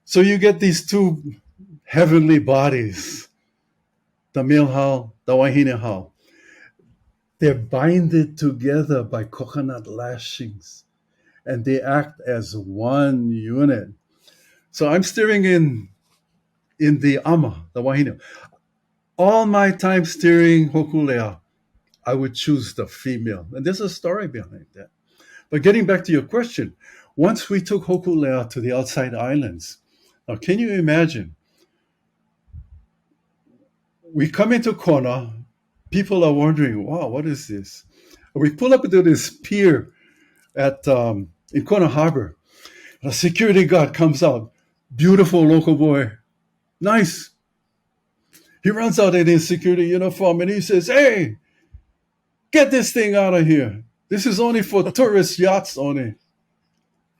So you get these two heavenly bodies, the male hull, the Wahine hull. They're binded together by coconut lashings, and they act as one unit. So I'm steering in the Ama, the Wahine. All my time steering Hōkūle'a, I would choose the female. And there's a story behind that. But getting back to your question, once we took Hōkūle'a to the outside islands, now can you imagine? We come into Kona, people are wondering, wow, what is this? We pull up into this pier in Kona Harbor. A security guard comes out, beautiful local boy, nice. He runs out in his security uniform and he says, hey, get this thing out of here. This is only for tourist yachts only.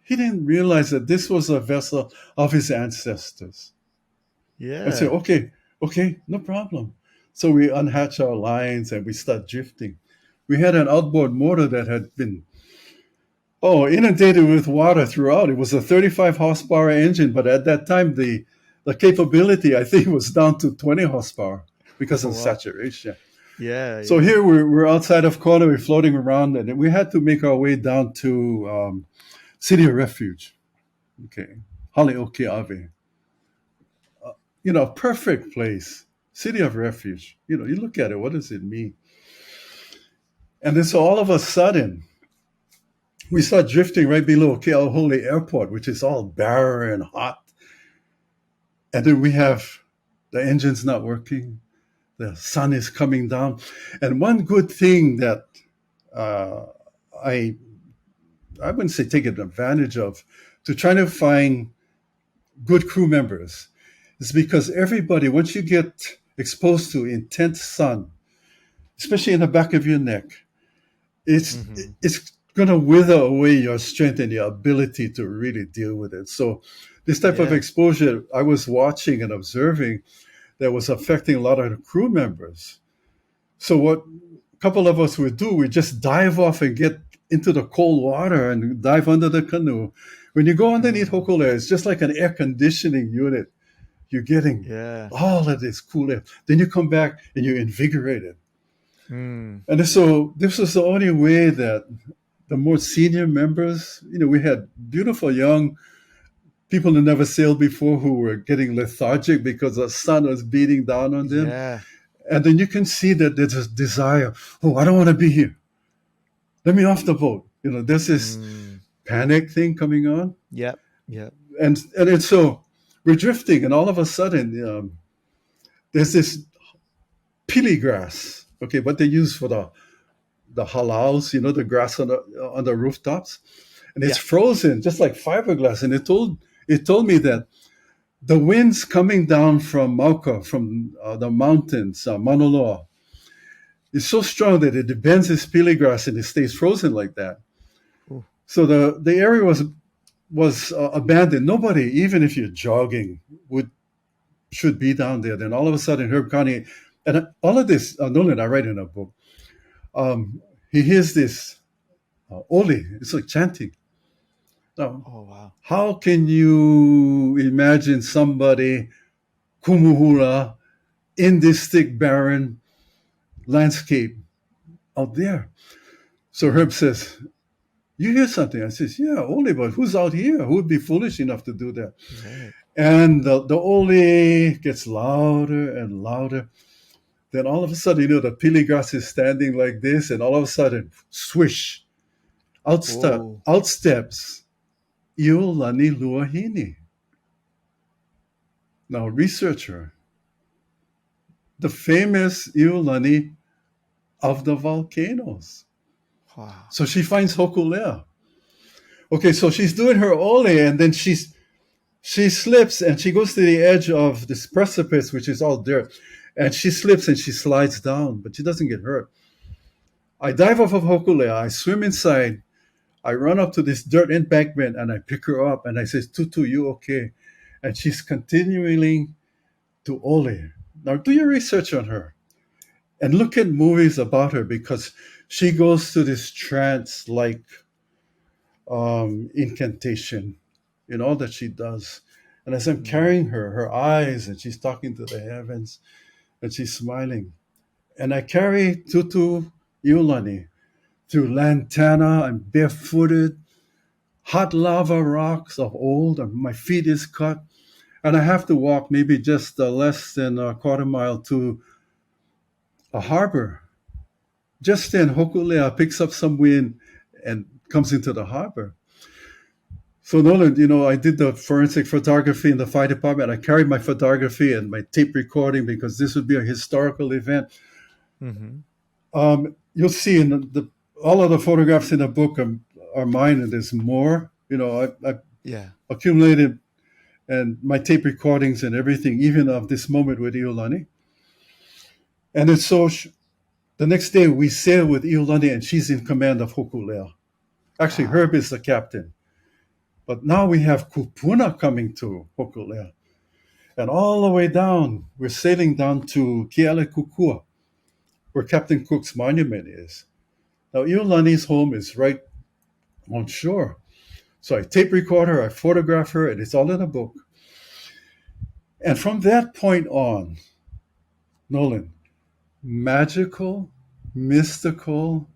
He didn't realize that this was a vessel of his ancestors. I said, Yeah. okay, no problem. So we unhatch our lines and we start drifting. We had an outboard motor that had been inundated with water throughout. It was a 35 horsepower engine, but at that time the capability I think was down to 20 horsepower because Oh of wow. saturation. Yeah, So yeah. here we're outside of Kona, we're floating around, and we had to make our way down to City of Refuge. Okay, Haleoke'awe. Perfect place. City of Refuge. You look at it, what does it mean? And then so all of a sudden, we start drifting right below Keauhole Airport, which is all barren and hot. And then we have the engines not working. The sun is coming down. And one good thing that uh, I I wouldn't say take advantage of, to try to find good crew members, is because everybody, once you get exposed to intense sun, especially in the back of your neck, it's Hmm. it's going to wither away your strength and your ability to really deal with it. So this type of Yeah. exposure I was watching and observing that was affecting a lot of the crew members. So what a couple of us would do, we just dive off and get into the cold water and dive under the canoe. When you go underneath Mm. Hōkūle'a, it's just like an air conditioning unit. You're getting Yeah. all of this cool air. Then you come back and you're invigorated. Mm. And so this was the only way that the more senior members, we had beautiful young people who never sailed before who were getting lethargic because the sun was beating down on them. Yeah. And then you can see that there's a desire, I don't want to be here. Let me off the boat. There's this Mm. panic thing coming on. Yep. Yep. And so we're drifting, and all of a sudden, there's this pili grass. Okay, what they use for the halaus, the grass on the rooftops, and it's Yeah. frozen just like fiberglass. And it told me that the winds coming down from Mauka, from the mountains, Mauna Loa, is so strong that it bends this pili grass and it stays frozen like that. Ooh. So the area was abandoned. Nobody, even if you're jogging, should be down there. Then all of a sudden, Herb Connie, and all of this, Nolan, I write in a book. He hears this Oli. It's like chanting. Now, Oh wow. how can you imagine somebody kumuhula in this thick, barren landscape out there? So Herb says, "You hear something?" I says, "Yeah, Oli, but who's out here? Who would be foolish enough to do that?" Right. And the Oli gets louder and louder. Then all of a sudden, the pili grass is standing like this, and all of a sudden, swish, Whoa. out steps Iolani Luahini. Now, researcher, the famous Iolani of the volcanoes. Wow. So she finds Hōkūle'a. Okay, so she's doing her ole, and then she slips and she goes to the edge of this precipice, which is all dirt, and she slips and she slides down, but she doesn't get hurt. I dive off of Hōkūle'a, I swim inside, I run up to this dirt embankment, and I pick her up, and I say, "Tutu, you okay?" And she's continuing to ole. Now, do your research on her and look at movies about her, because she goes to this trance-like incantation in all that she does. And as I'm carrying her eyes, and she's talking to the heavens, and she's smiling. And I carry Tutu Iolani through Lantana. I'm barefooted, hot lava rocks of old, and my feet is cut. And I have to walk maybe just less than a quarter mile to a harbor. Just then, Hōkūle'a picks up some wind and comes into the harbor. So Nolan, I did the forensic photography in the fire department. I carried my photography and my tape recording because this would be a historical event. Mm-hmm. You'll see in all of the photographs in the book are mine, and there's more. I Yeah. accumulated and my tape recordings and everything, even of this moment with Iolani. And then so the next day we sail with Iolani, and she's in command of Hōkūle'a. Actually, Wow. Herb is the captain. But now we have Kupuna coming to Hōkūle'a. And all the way down, we're sailing down to Kealekukua, where Captain Cook's monument is. Now, Iolani's home is right on shore. So I tape record her, I photograph her, and it's all in a book. And from that point on, Nolan, magical, mystical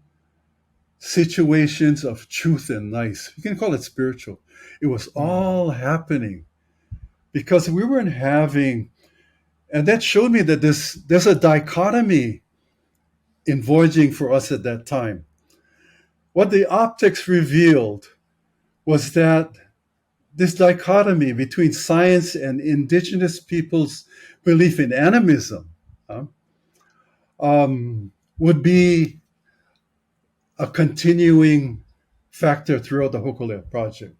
situations of truth and nice. You can call it spiritual. It was all happening because we weren't having, and that showed me that there's a dichotomy in voyaging for us at that time. What the optics revealed was that this dichotomy between science and indigenous people's belief in animism would be a continuing factor throughout the Hōkūle'a project.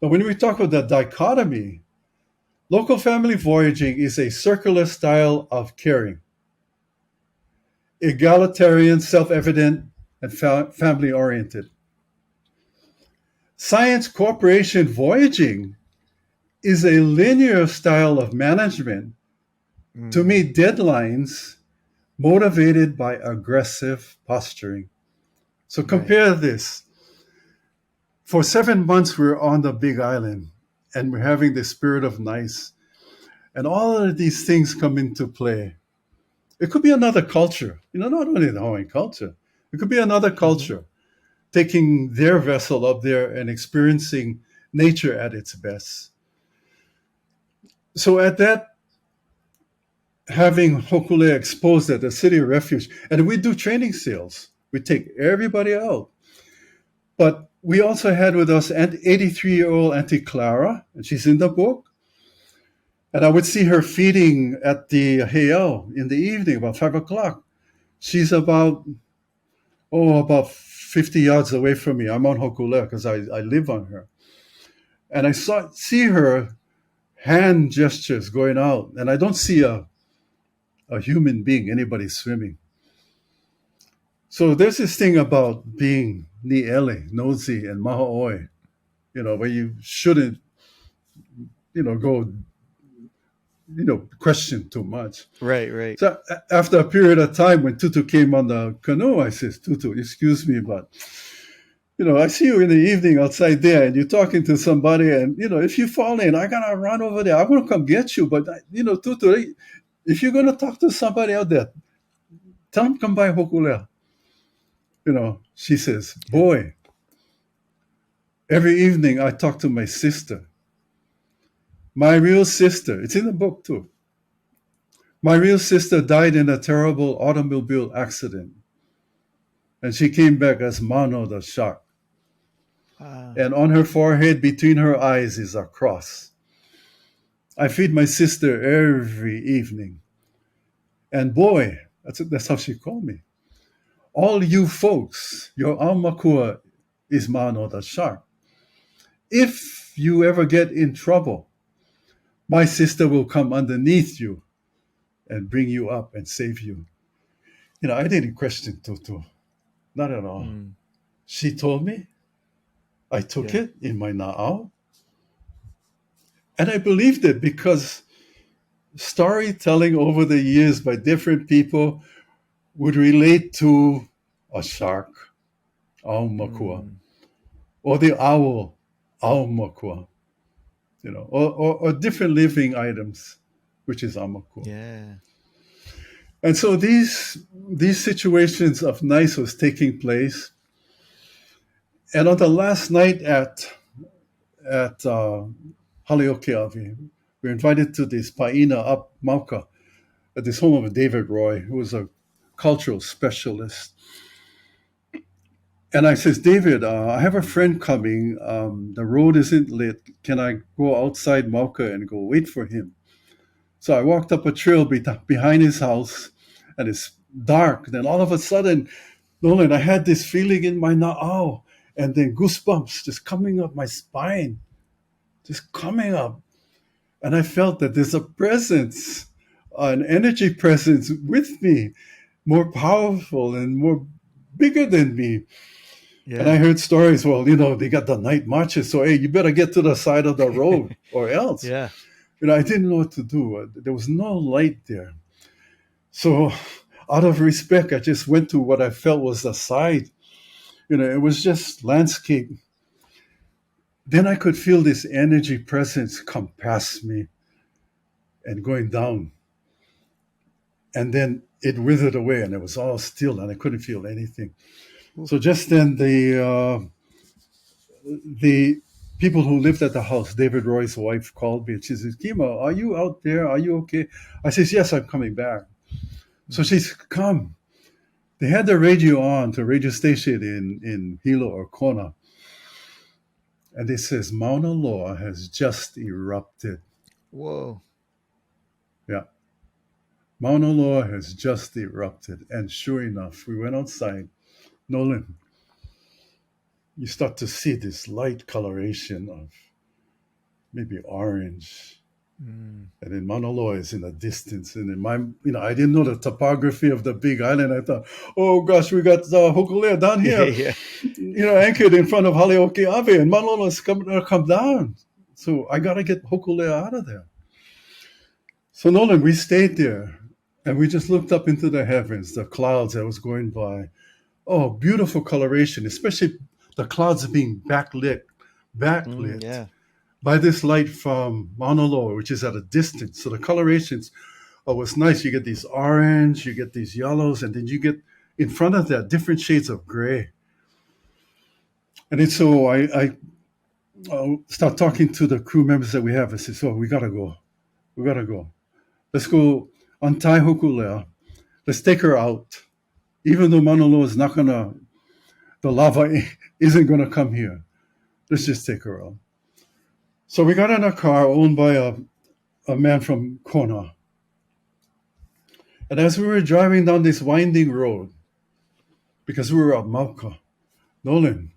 But when we talk about the dichotomy, local family voyaging is a circular style of caring, egalitarian, self-evident, and family-oriented. Science cooperation voyaging is a linear style of management to meet deadlines motivated by aggressive posturing. So compare this. For 7 months, we're on the Big Island, and we're having the spirit of nice. And all of these things come into play. It could be another culture, not only the Hawaiian culture. It could be another culture taking their vessel up there and experiencing nature at its best. So at that, having Hōkūle'a exposed at the City of Refuge, and we do training sails. We take everybody out. But we also had with us 83-year-old Auntie Clara, and she's in the book. And I would see her feeding at the heiau in the evening, about 5 o'clock. She's about 50 yards away from me. I'm on Hōkūle'a because I live on her. And I see her hand gestures going out, and I don't see a human being, anybody swimming. So there's this thing about being ni'ele, nosy, and maha'oi, where you shouldn't, go, question too much. Right, right. So after a period of time, when Tutu came on the canoe, I says, Tutu, excuse me, but, I see you in the evening outside there and you're talking to somebody and, if you fall in, I got to run over there. I'm going to come get you. But, Tutu, if you're going to talk to somebody out there, tell them come by Hōkūle'a. She says, boy, every evening I talk to my sister. My real sister. It's in the book too. My real sister died in a terrible automobile accident. And she came back as Mano the shark. And on her forehead, between her eyes, is a cross. I feed my sister every evening. And boy, that's how she called me. All you folks, your aumakua is Mano the shark. If you ever get in trouble, my sister will come underneath you and bring you up and save you. I didn't question Tutu. Not at all. She told me. I took it in my na'au. And I believed it because storytelling over the years by different people would relate to a shark, aumakua, or the owl, aumakua, or different living items, which is aumakua. Yeah. And so these situations of nice was taking place. And on the last night at Haleokeawe, we were invited to this paina up Mauka at this home of David Roy, who was a cultural specialist. And I says, David, I have a friend coming. The road isn't lit. Can I go outside Mauka and go wait for him? So I walked up a trail behind his house, and it's dark. Then all of a sudden, Nolan, I had this feeling in my na'au, and then goosebumps just coming up my spine, just coming up. And I felt that there's a presence, an energy presence with me, more powerful and more bigger than me. Yeah. And I heard stories, well, they got the night marches, so hey, you better get to the side of the road or else. Yeah. I didn't know what to do. There was no light there. So out of respect, I just went to what I felt was the side. It was just landscape. Then I could feel this energy presence come past me and going down. And then it withered away and it was all still and I couldn't feel anything. So just then the people who lived at the house, David Roy's wife, called me and she says, Kimo, are you out there? Are you okay? I says, yes, I'm coming back. So she says, come. They had the radio on to a radio station in Hilo or Kona. And it says, Mauna Loa has just erupted. Whoa. Yeah. Mauna Loa has just erupted. And sure enough, we went outside. Nolan, you start to see this light coloration of maybe orange. And then Mauna Loa is in the distance. And in I didn't know the topography of the big island. I thought, oh gosh, we got Hōkūle'a down here, anchored in front of Haleokeawe, and Mauna Loa is going to come down. So I got to get Hōkūle'a out of there. So Nolan, we stayed there, and we just looked up into the heavens, the clouds that was going by. Oh, beautiful coloration, especially the clouds being backlit. By this light from Mauna Loa, which is at a distance. So the colorations was nice. You get these orange, you get these yellows, and then you get in front of that different shades of gray. And then so I start talking to the crew members that we have. I said, so we got to go. Let's go untie Hōkūle'a. Let's take her out. Even though Mauna Loa is not going to, the lava isn't going to come here. Let's just take her out. So we got in a car owned by a man from Kona. And as we were driving down this winding road, because we were at Mauka, Nolan,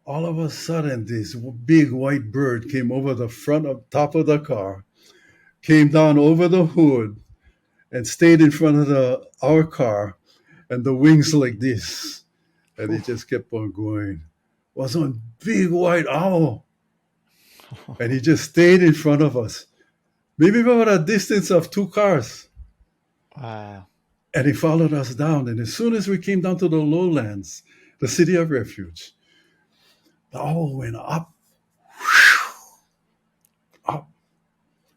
all of a sudden this big white bird came over the front of top of the car, came down over the hood, and stayed in front of our car, and the wings like this. And it Oof. just kept on going. It was a big white owl. And he just stayed in front of us, maybe about a distance of 2 cars. Wow. And he followed us down. And as soon as we came down to the lowlands, the city of refuge, the owl went up, up.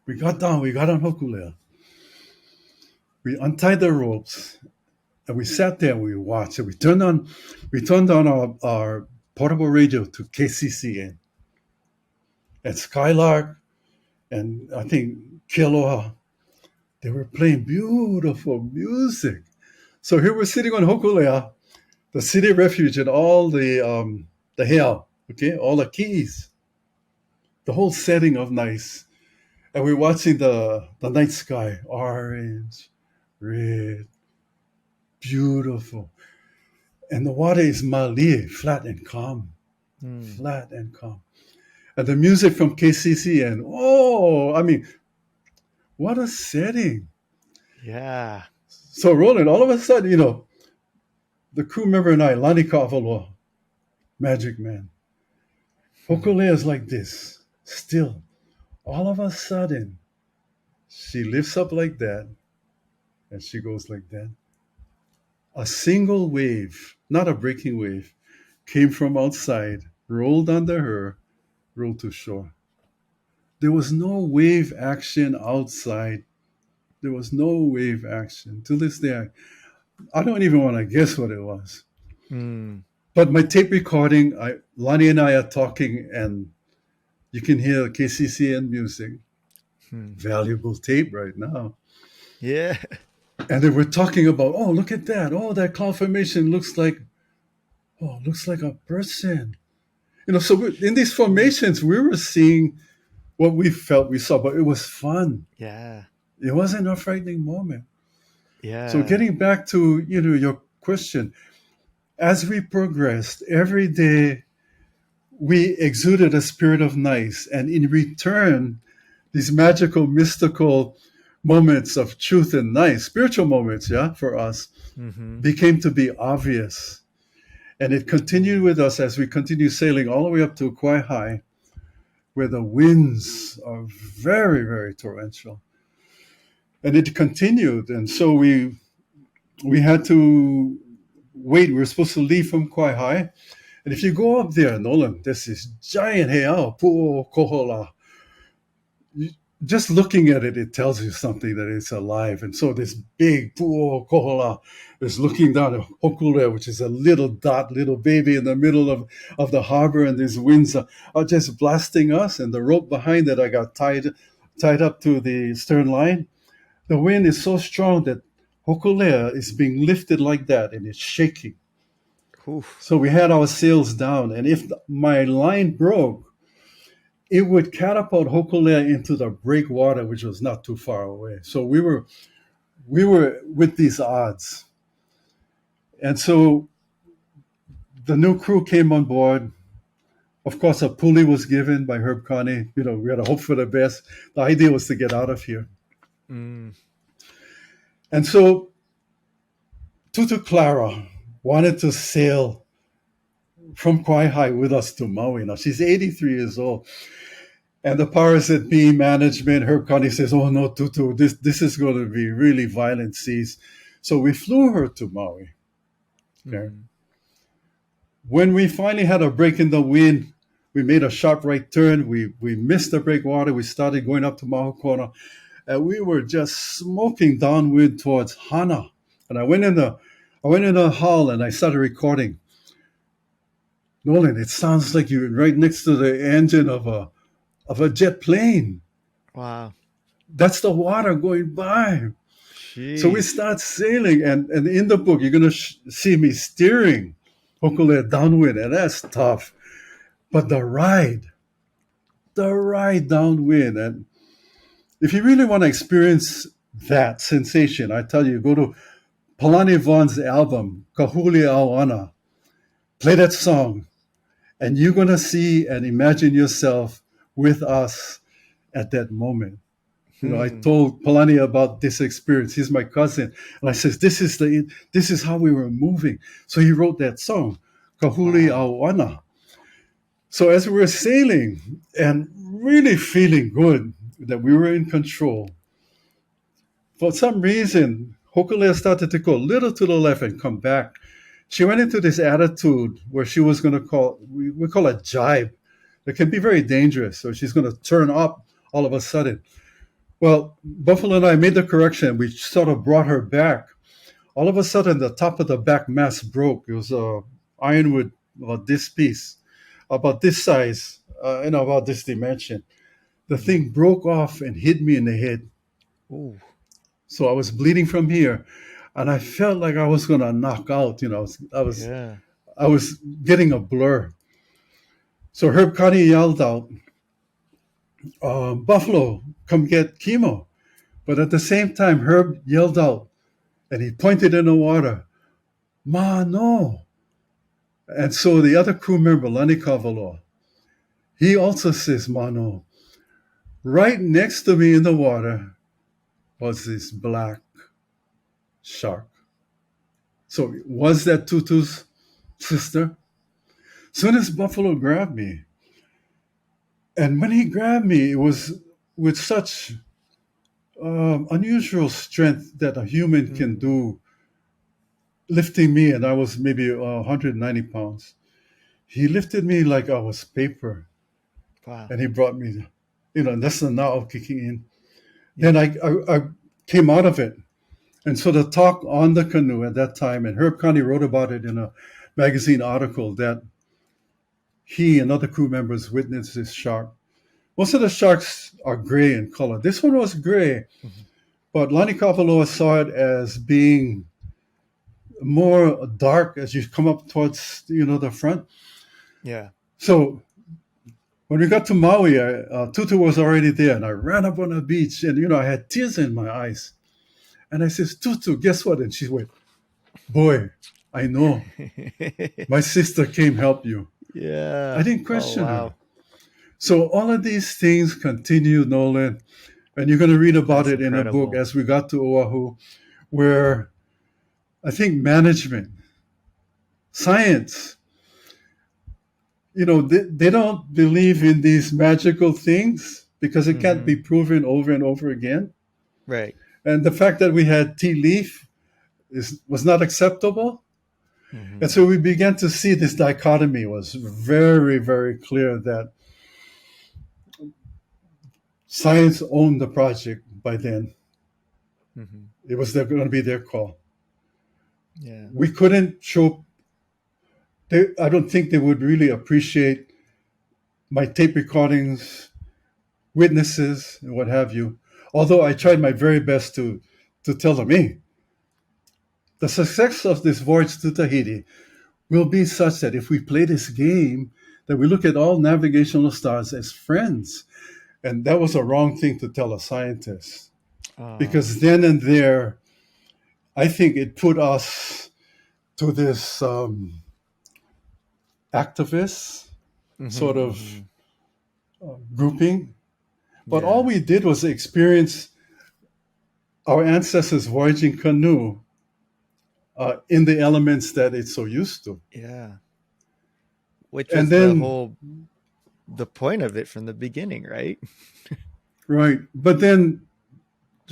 We got down, we got on Hōkūle'a. We untied the ropes, and we sat there and we watched. And we turned on our portable radio to KCCN. And Skylark and I think Kiloa, they were playing beautiful music. So here we're sitting on Hōkūle'a, the city of refuge, and all the hell, okay, all the keys, the whole setting of nice. And we're watching the night sky, orange, red, beautiful. And the water is malie, flat and calm, flat and calm. And the music from KCCN, I mean, what a setting. Yeah. So Roland, all of a sudden, the crew member and I, Lani Kavaloa, Magic Man, Hōkūle'a is like this, still. All of a sudden, she lifts up like that, and she goes like that. A single wave, not a breaking wave, came from outside, rolled under her, rolled to shore. There was no wave action outside. There was no wave action. To this day, I don't even want to guess what it was. But my tape recording, Lani and I are talking, and you can hear KCCN music. Valuable tape right now. Yeah. And they were talking about, look at that. That cloud formation looks like a person. So in these formations, we were seeing what we felt we saw, but it was fun. Yeah. It wasn't a frightening moment. Yeah. So getting back to, your question, as we progressed, every day we exuded a spirit of nice. And in return, these magical, mystical moments of truth and nice, spiritual moments, for us, became to be obvious. And it continued with us as we continue sailing all the way up to Kauai High, where the winds are very, very torrential. And it continued. And so we had to wait. We were supposed to leave from Kauai High. And if you go up there, Nolan, there's this giant heiau, Pu'o just looking at it, it tells you something that it's alive. And so this big Pu'o Kohola is looking down at Hōkūle'a, which is a little baby in the middle of the harbor, and these winds are just blasting us. And the rope behind it, I got tied up to the stern line. The wind is so strong that Hōkūle'a is being lifted like that, and it's shaking. Oof. So we had our sails down, and if my line broke, it would catapult Hōkūle'a into the breakwater, which was not too far away. So we were with these odds. And so the new crew came on board. Of course, a pulley was given by Herb Connie. We had to hope for the best. The idea was to get out of here. And so Tutu Clara wanted to sail from Kauai High with us to Maui. Now, she's 83 years old. And the powers that be, management, Herb Connie says, oh, no, Tutu, this is going to be really violent seas. So we flew her to Maui. Okay. When we finally had a break in the wind, we made a sharp right turn. We missed the breakwater. We started going up to Mahukona. And we were just smoking downwind towards Hana. And I went in the hall and I started recording. Nolan, it sounds like you're right next to the engine of a jet plane. Wow. That's the water going by. Jeez. So we start sailing, and in the book, you're going to see me steering Hōkūle'a downwind, and that's tough. But the ride downwind, and if you really want to experience that sensation. I tell you, go to Palani Vaughn's album, Hōkūle'a, play that song, and you're going to see and imagine yourself with us at that moment. You know, I Hmm. told Palani about this experience. He's my cousin, and I says, this is how we were moving." So he wrote that song, Wow. Hōkūle'a. So as we were sailing and really feeling good that we were in control, for some reason, Hōkūle'a started to go a little to the left and come back. She went into this attitude where she was going to we call it jibe. It can be very dangerous. So she's going to turn up all of a sudden. Well, Buffalo and I made the correction. We sort of brought her back. All of a sudden, the top of the back mast broke. It was a ironwood about this piece, about this size, about this dimension. The Mhm. thing broke off and hit me in the head. Ooh. So I was bleeding from here, and I felt like I was going to knock out. Yeah. I was getting a blur. So Herb Connie yelled out, "Buffalo, come get Kimo!" But at the same time, Herb yelled out, and he pointed in the water, "Ma, no!" And so the other crew member, Lani Kavalo, he also says, "Ma, no." Right next to me in the water was this black shark. So was that Tutu's sister? Soon as Buffalo grabbed me, and when he grabbed me, it was with such unusual strength that a human can Mm. do, lifting me, and I was maybe 190 pounds. He lifted me like I was paper, Wow. and he brought me, and that's the now kicking in. Then Yeah. I came out of it. And so the talk on the canoe at that time, and Herb Connie wrote about it in a magazine article that he and other crew members witnessed this shark. Most of the sharks are gray in color. This one was gray, Mhm. but Lani Kapaloa saw it as being more dark as you come up towards the front. Yeah. So when we got to Maui, Tutu was already there, and I ran up on the beach, and I had tears in my eyes, and I says, "Tutu, guess what?" And she went, "Boy, I know. My sister came help you." I Yeah. didn't Oh, question her. wow. So all of these things continue, Nolan, and you're going to read about That's it in a book incredible. as we got to Oahu, where I think management, science, they don't believe in these magical things because it can't be Hmm. proven over and over again. Right. And the fact that we had tea leaf was not acceptable. And Hmm. so we began to see this dichotomy was very, very clear that science owned the project by then. Hmm. It was going to be their call. Yeah. We couldn't show. I don't think they would really appreciate my tape recordings, witnesses, and what have you. Although I tried my very best to tell them, hey, the success of this voyage to Tahiti will be such that if we play this game, that we look at all navigational stars as friends. And that was a wrong thing to tell a scientist. Uh, Because then and there, I think it put us to this activist sort hmm. of Hmm. grouping. But all Yeah. we did was experience our ancestors voyaging canoe in the elements that it's so used to. Yeah. Which And was the then, whole the point of it from the beginning, right? right, but then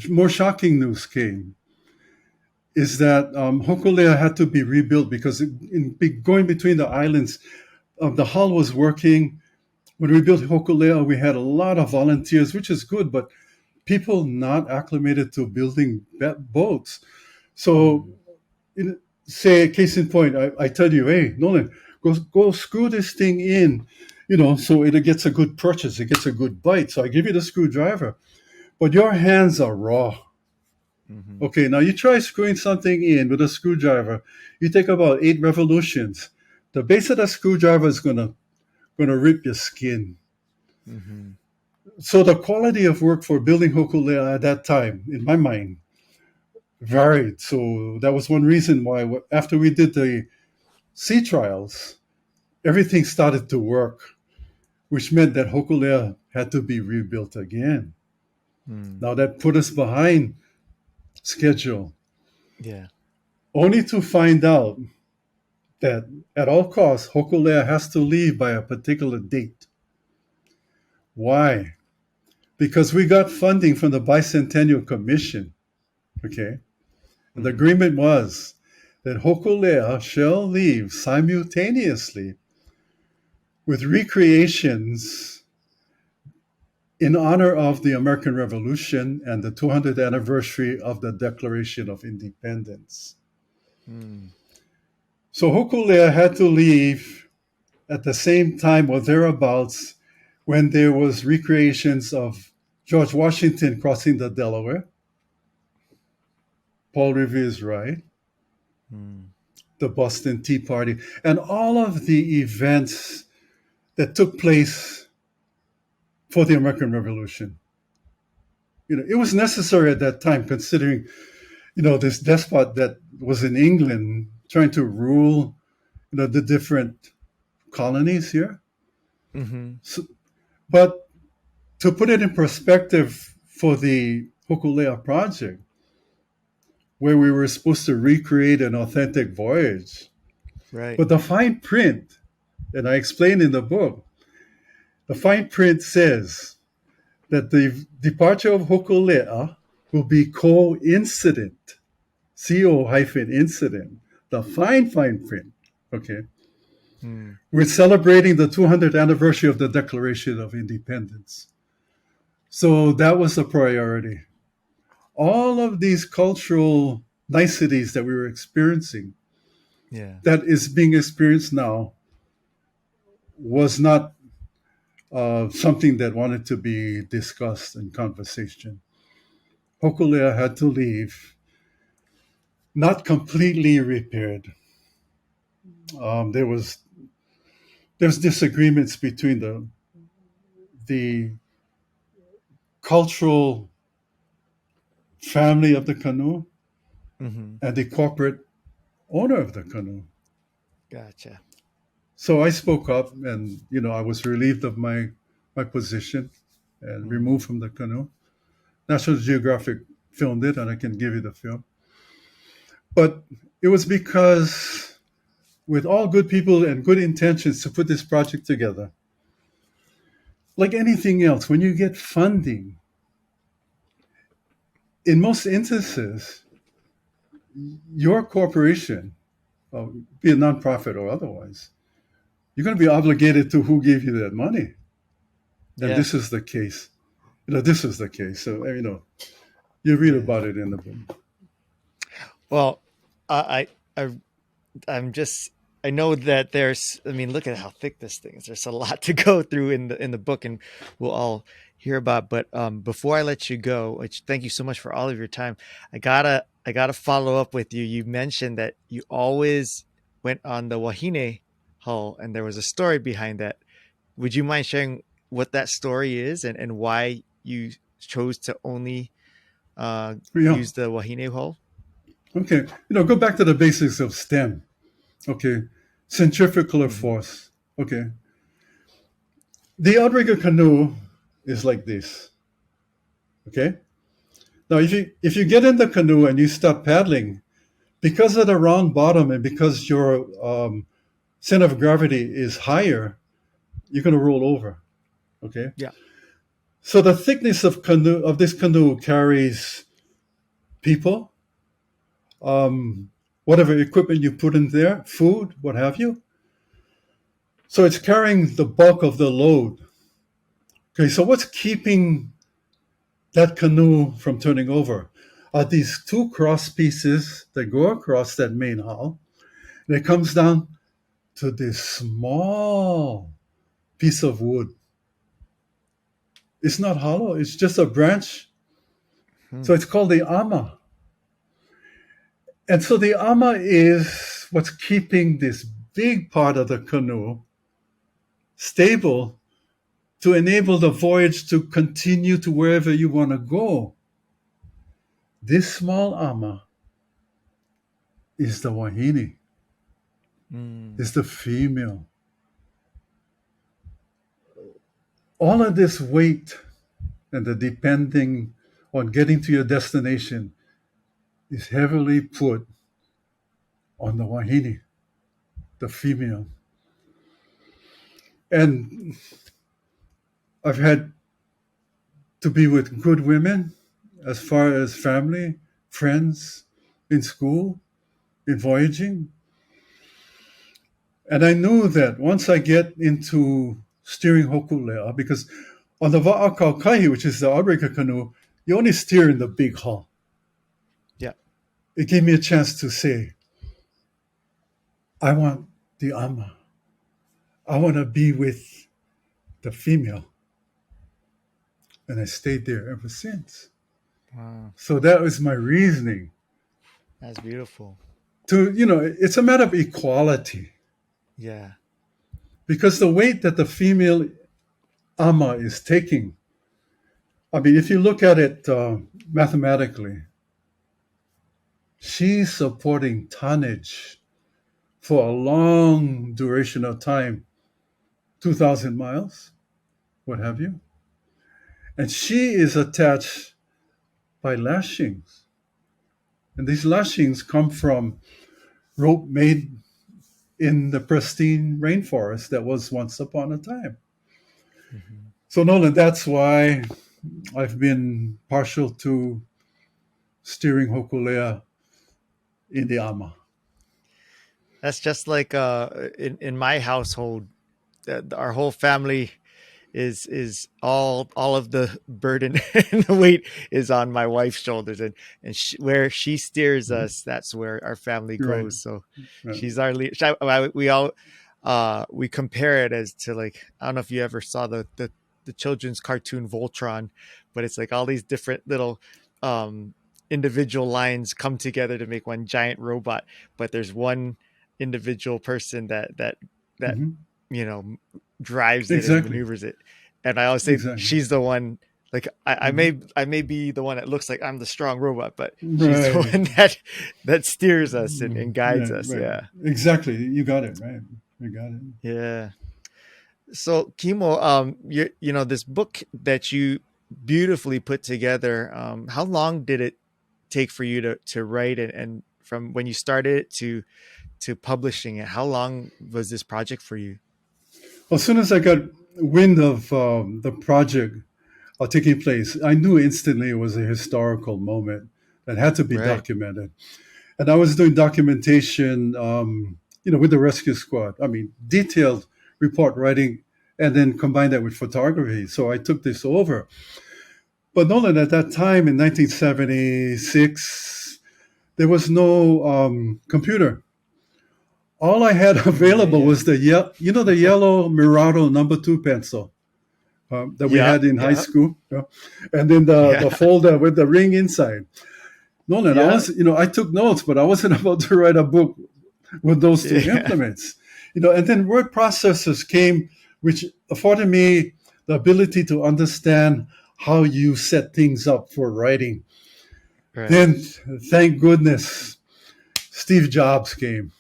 more shocking news came is that Hōkūle'a had to be rebuilt because going between the islands, the hull was working. When we built Hōkūle'a, we had a lot of volunteers, which is good, but people not acclimated to building boats. So, Mm. say, case in point, I tell you, hey, Nolan, go screw this thing in, so it gets a good purchase, it gets a good bite. So I give you the screwdriver, but your hands are raw. Hmm. Okay, now you try screwing something in with a screwdriver. You take about 8 revolutions. The base of the screwdriver is gonna rip your skin. Hmm. So the quality of work for building Hōkūle'a at that time, in my mind, varied. So that was one reason why after we did the sea trials, everything started to work, which meant that Hōkūle'a had to be rebuilt again. Mm. Now that put us behind schedule, Yeah. only to find out that at all costs, Hōkūle'a has to leave by a particular date. Why? Because we got funding from the Bicentennial Commission. Okay. And the agreement was that Hōkūle'a shall leave simultaneously with recreations in honor of the American Revolution and the 200th anniversary of the Declaration of Independence. Mm. So Hōkūle'a had to leave at the same time or thereabouts when there was recreations of George Washington crossing the Delaware, Paul Revere's Ride, the Boston Tea Party, and all of the events that took place for the American Revolution. It was necessary at that time, considering, this despot that was in England trying to rule, the different colonies here. Mm-hmm. So, but to put it in perspective for the Hōkūle'a project, where we were supposed to recreate an authentic voyage, Right. but the fine print, and I explained in the book, the fine print says that the departure of Hōkūle'a will be co-incident, CO-incident, the fine print, okay? Mm. We're celebrating the 200th anniversary of the Declaration of Independence. So that was a priority. All of these cultural niceties that we were experiencing, that is being experienced now, was not something that wanted to be discussed in conversation. Hōkūle'a had to leave, not completely repaired. There's disagreements between the cultural family of the canoe and the corporate owner of the canoe. Gotcha. So I spoke up, and I was relieved of my position and removed from the canoe. National Geographic filmed it, and I can give you the film. But it was because, with all good people and good intentions to put this project together, like anything else, when you get funding, in most instances, your corporation, be a nonprofit or otherwise, you're going to be obligated to who gave you that money. And this is the case. This is the case. So, you read about it in the book. Well, I'm just, I know that there's, look at how thick this thing is. There's a lot to go through in the book, and we'll all hear about. But before I let you go, which thank you so much for all of your time, I gotta follow up with you. You mentioned that you always went on the Wahine hull, and there was a story behind that. Would you mind sharing what that story is and why you chose to only use the Wahine hull? Okay. Go back to the basics of STEM. Okay. Centrifugal force. Okay. The outrigger canoe is like this. Okay. Now, if you get in the canoe and you start paddling, because of the wrong bottom and because your center of gravity is higher, you're going to roll over. Okay. Yeah. So the thickness of this canoe carries people, whatever equipment you put in there, food, what have you. So it's carrying the bulk of the load. Okay, so what's keeping that canoe from turning over are these two cross pieces that go across that main hull. And it comes down to this small piece of wood. It's not hollow, it's just a branch. So it's called the ama. And so the ama is what's keeping this big part of the canoe stable to enable the voyage to continue to wherever you want to go. This small ama is the wahine, is the female. All of this weight and the depending on getting to your destination is heavily put on the wahine, the female. And I've had to be with good women as far as family, friends, in school, in voyaging. And I knew that once I get into steering Hōkūle'a, because on the Wa'akaukahi, which is the outrigger canoe, you only steer in the big hull. Yeah. It gave me a chance to say, I want the ama. I want to be with the female. And I stayed there ever since. Wow. So that was my reasoning. That's beautiful. It's a matter of equality. Yeah. Because the weight that the female ama is taking, I mean, if you look at it mathematically, she's supporting tonnage for a long duration of time, 2,000 miles, what have you. And she is attached by lashings. And these lashings come from rope made in the pristine rainforest that was once upon a time. Mm-hmm. So, Nolan, that's why I've been partial to steering Hōkūle'a in the ama. That's just like in my household, our whole family is all of the burden and the weight is on my wife's shoulders, and where she steers us, that's where our family goes. Right. So right. She's our lead. We compare it as to, like, I don't know if you ever saw the children's cartoon Voltron, but it's like all these different little individual lines come together to make one giant robot, but there's one individual person that mm-hmm. Drives it and maneuvers it. And I always say she's the one, like I may be the one that looks like I'm the strong robot, but she's the one that steers us and guides us. Right. Yeah, exactly. You got it. Right. You got it. Yeah. So Kimo, this book that you beautifully put together, how long did it take for you to write it, and from when you started it to publishing it, how long was this project for you? Well, as soon as I got wind of the project taking place, I knew instantly it was a historical moment that had to be documented. And I was doing documentation, with the rescue squad. I mean, detailed report writing, and then combine that with photography. So I took this over. But Nolan, at that time in 1976, there was no computer. All I had available was the yellow Murado number 2 pencil that we had in high school, and then the folder with the ring inside. Nolan, I took notes, but I wasn't about to write a book with those two implements. And then word processors came, which afforded me the ability to understand how you set things up for writing. Right. Then, thank goodness, Steve Jobs came.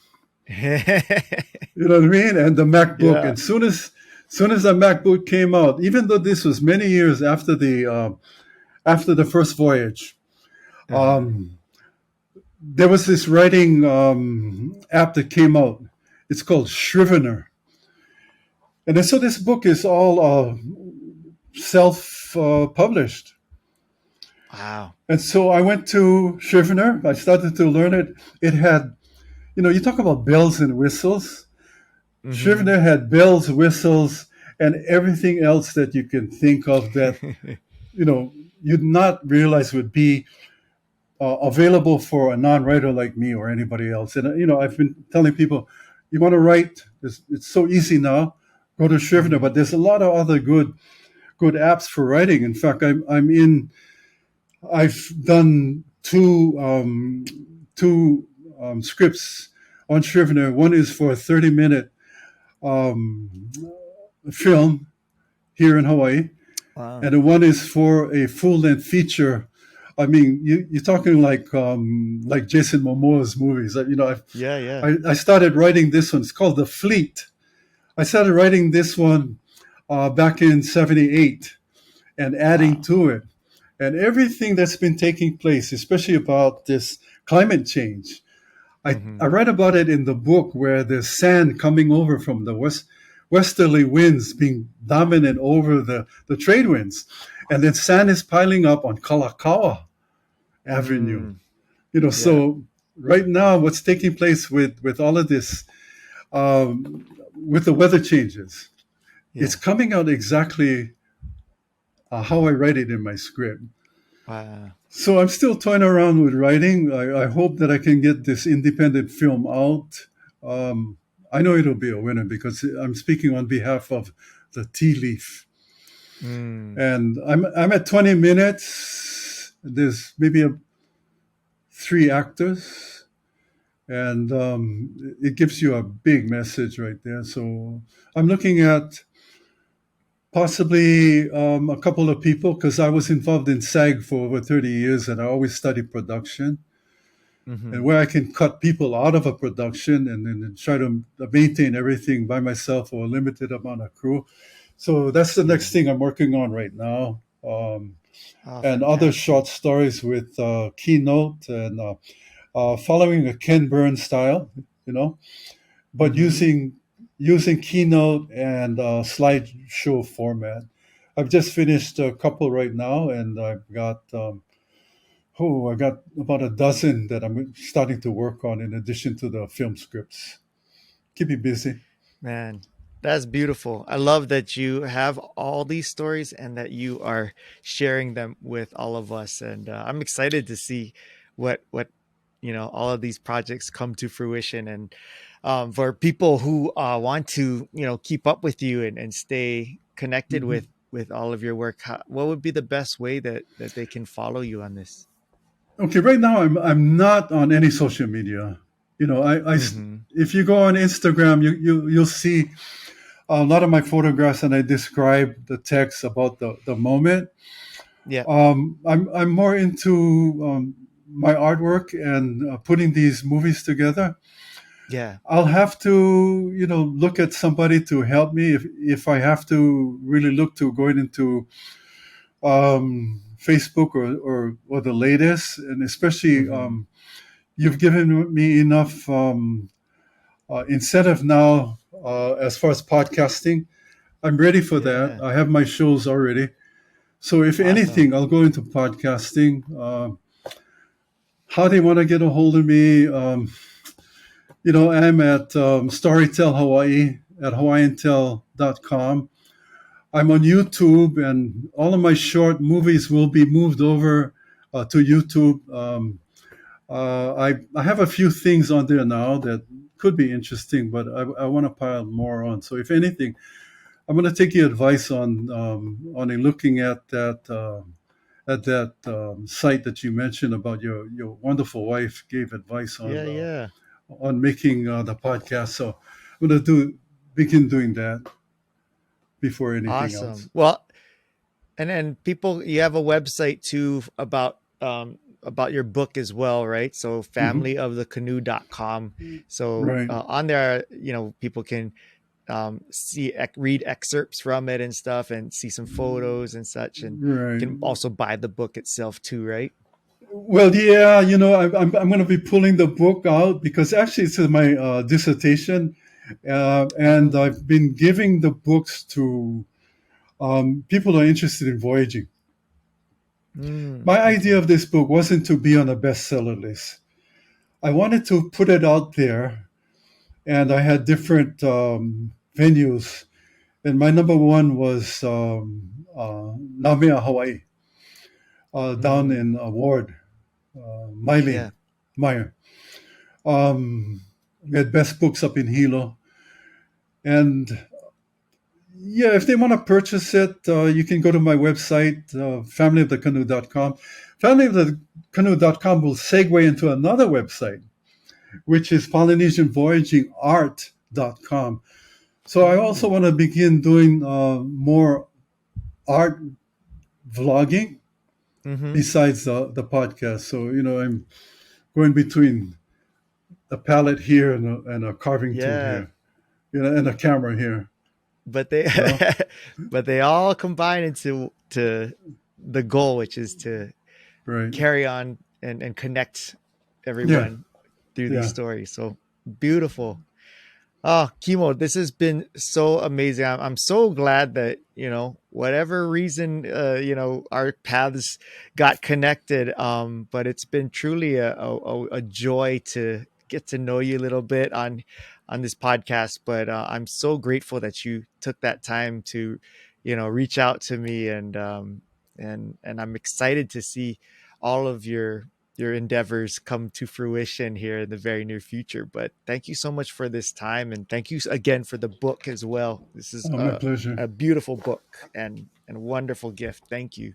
You know what I mean? And the MacBook. And soon as the MacBook came out, even though this was many years after the first voyage, there was this writing app that came out. It's called Scrivener. And so this book is all self-published. Wow. And so I went to Scrivener. I started to learn it. It had, you talk about bells and whistles. Mm-hmm. Scrivener had bells, whistles, and everything else that you can think of that, you'd not realize would be available for a non-writer like me or anybody else. And, I've been telling people, you want to write, it's so easy now, go to Scrivener, but there's a lot of other good apps for writing. In fact, I've done two scripts on Scrivener. One is for a 30-minute film, here in Hawaii, Wow. and the one is for a full-length feature. I mean, you're talking like Jason Momoa's movies. Yeah, yeah. I started writing this one. It's called The Fleet. I started writing this one back in '78 and adding Wow. to it, and everything that's been taking place, especially about this climate change. I Mm-hmm. read about it in the book where there's sand coming over from the westerly winds being dominant over the trade winds. And then sand is piling up on Kalakaua Avenue. Mm, yeah, So right now, what's taking place with all of this, with the weather changes, it's yeah. coming out exactly how I write it in my script. Wow. So I'm still toying around with writing. I hope that I can get this independent film out. Um, I know it'll be a winner because I'm speaking on behalf of the Tea Leaf, Mm, and I'm at 20 minutes. There's maybe three actors, and it gives you a big message right there. So I'm looking at possibly a couple of people because I was involved in SAG for over 30 years, and I always study production mm-hmm. and where I can cut people out of a production and then try to maintain everything by myself or a limited amount of crew. So that's the next Mm. thing I'm working on right now. Oh, And other fantastic. short stories with Keynote and following a Ken Burns style, you know, but Mm-hmm. using Keynote and slideshow format. I've just finished a couple right now, and I got about a dozen that I'm starting to work on in addition to the film scripts. Keep me busy. Man, that's beautiful. I love that you have all these stories and that you are sharing them with all of us. And I'm excited to see what all of these projects come to fruition. And for people who want to keep up with you and stay connected Mhm. with all of your work, what would be the best way that they can follow you on this? Okay, right now I'm not on any social media. You know, Mm-hmm. if you go on Instagram, you'll see a lot of my photographs, and I describe the text about the moment. Yeah, I'm more into my artwork and putting these movies together. yeah, I'll have to, look at somebody to help me if I have to really look to going into Facebook or the latest, and especially mm-hmm. you've given me enough incentive now as far as podcasting. I'm ready for that. Yeah, I have my shows already. So if awesome. anything, I'll go into podcasting. How they want to get a hold of me, I'm at Storytell Hawaii at hawaiiantel.com. I'm on YouTube, and all of my short movies will be moved over to YouTube. I have a few things on there now that could be interesting, but I want to pile more on. So if anything, I'm going to take your advice on looking at that site that you mentioned about your wonderful wife gave advice Yeah, yeah. on making the podcast. So I'm going to begin doing that before anything else. Awesome. Well, and then people, you have a website too about your book as well, right? So Hmm. familyofthecanoe.com. So Right. on there, people can read excerpts from it and stuff and see some photos and such, and Right. can also buy the book itself too, right? Well, yeah, I'm going to be pulling the book out because actually it's my dissertation, and Oh. I've been giving the books to people who are interested in voyaging. My idea Okay. of this book wasn't to be on a bestseller list. I wanted to put it out there, and I had different venues. And my number one was Namea, Hawaii, down Mm, in Ward, Miley yeah. Meyer. Um, we had best books up in Hilo. And yeah, if they want to purchase it, you can go to my website, familyofthecanoe.com. Familyofthecanoe.com will segue into another website, which is PolynesianVoyagingArt.com. So I also Mm, want to begin doing more. art vlogging Mm-hmm. besides the podcast. So, I'm going between a palette here and a carving tool Yeah, here, and a camera here, but they you know? but they all combine into to the goal, which is to Right. carry on and connect Yeah. everyone through these Yeah. stories. So beautiful. Oh, Kimo, this has been so amazing. I'm so glad that, whatever reason, our paths got connected. But it's been truly a joy to get to know you a little bit on this podcast. But I'm so grateful that you took that time to, reach out to me, and I'm excited to see all of your endeavors come to fruition here in the very near future. But thank you so much for this time, and thank you again for the book as well. This is Oh, my pleasure. a beautiful book and a wonderful gift. Thank you.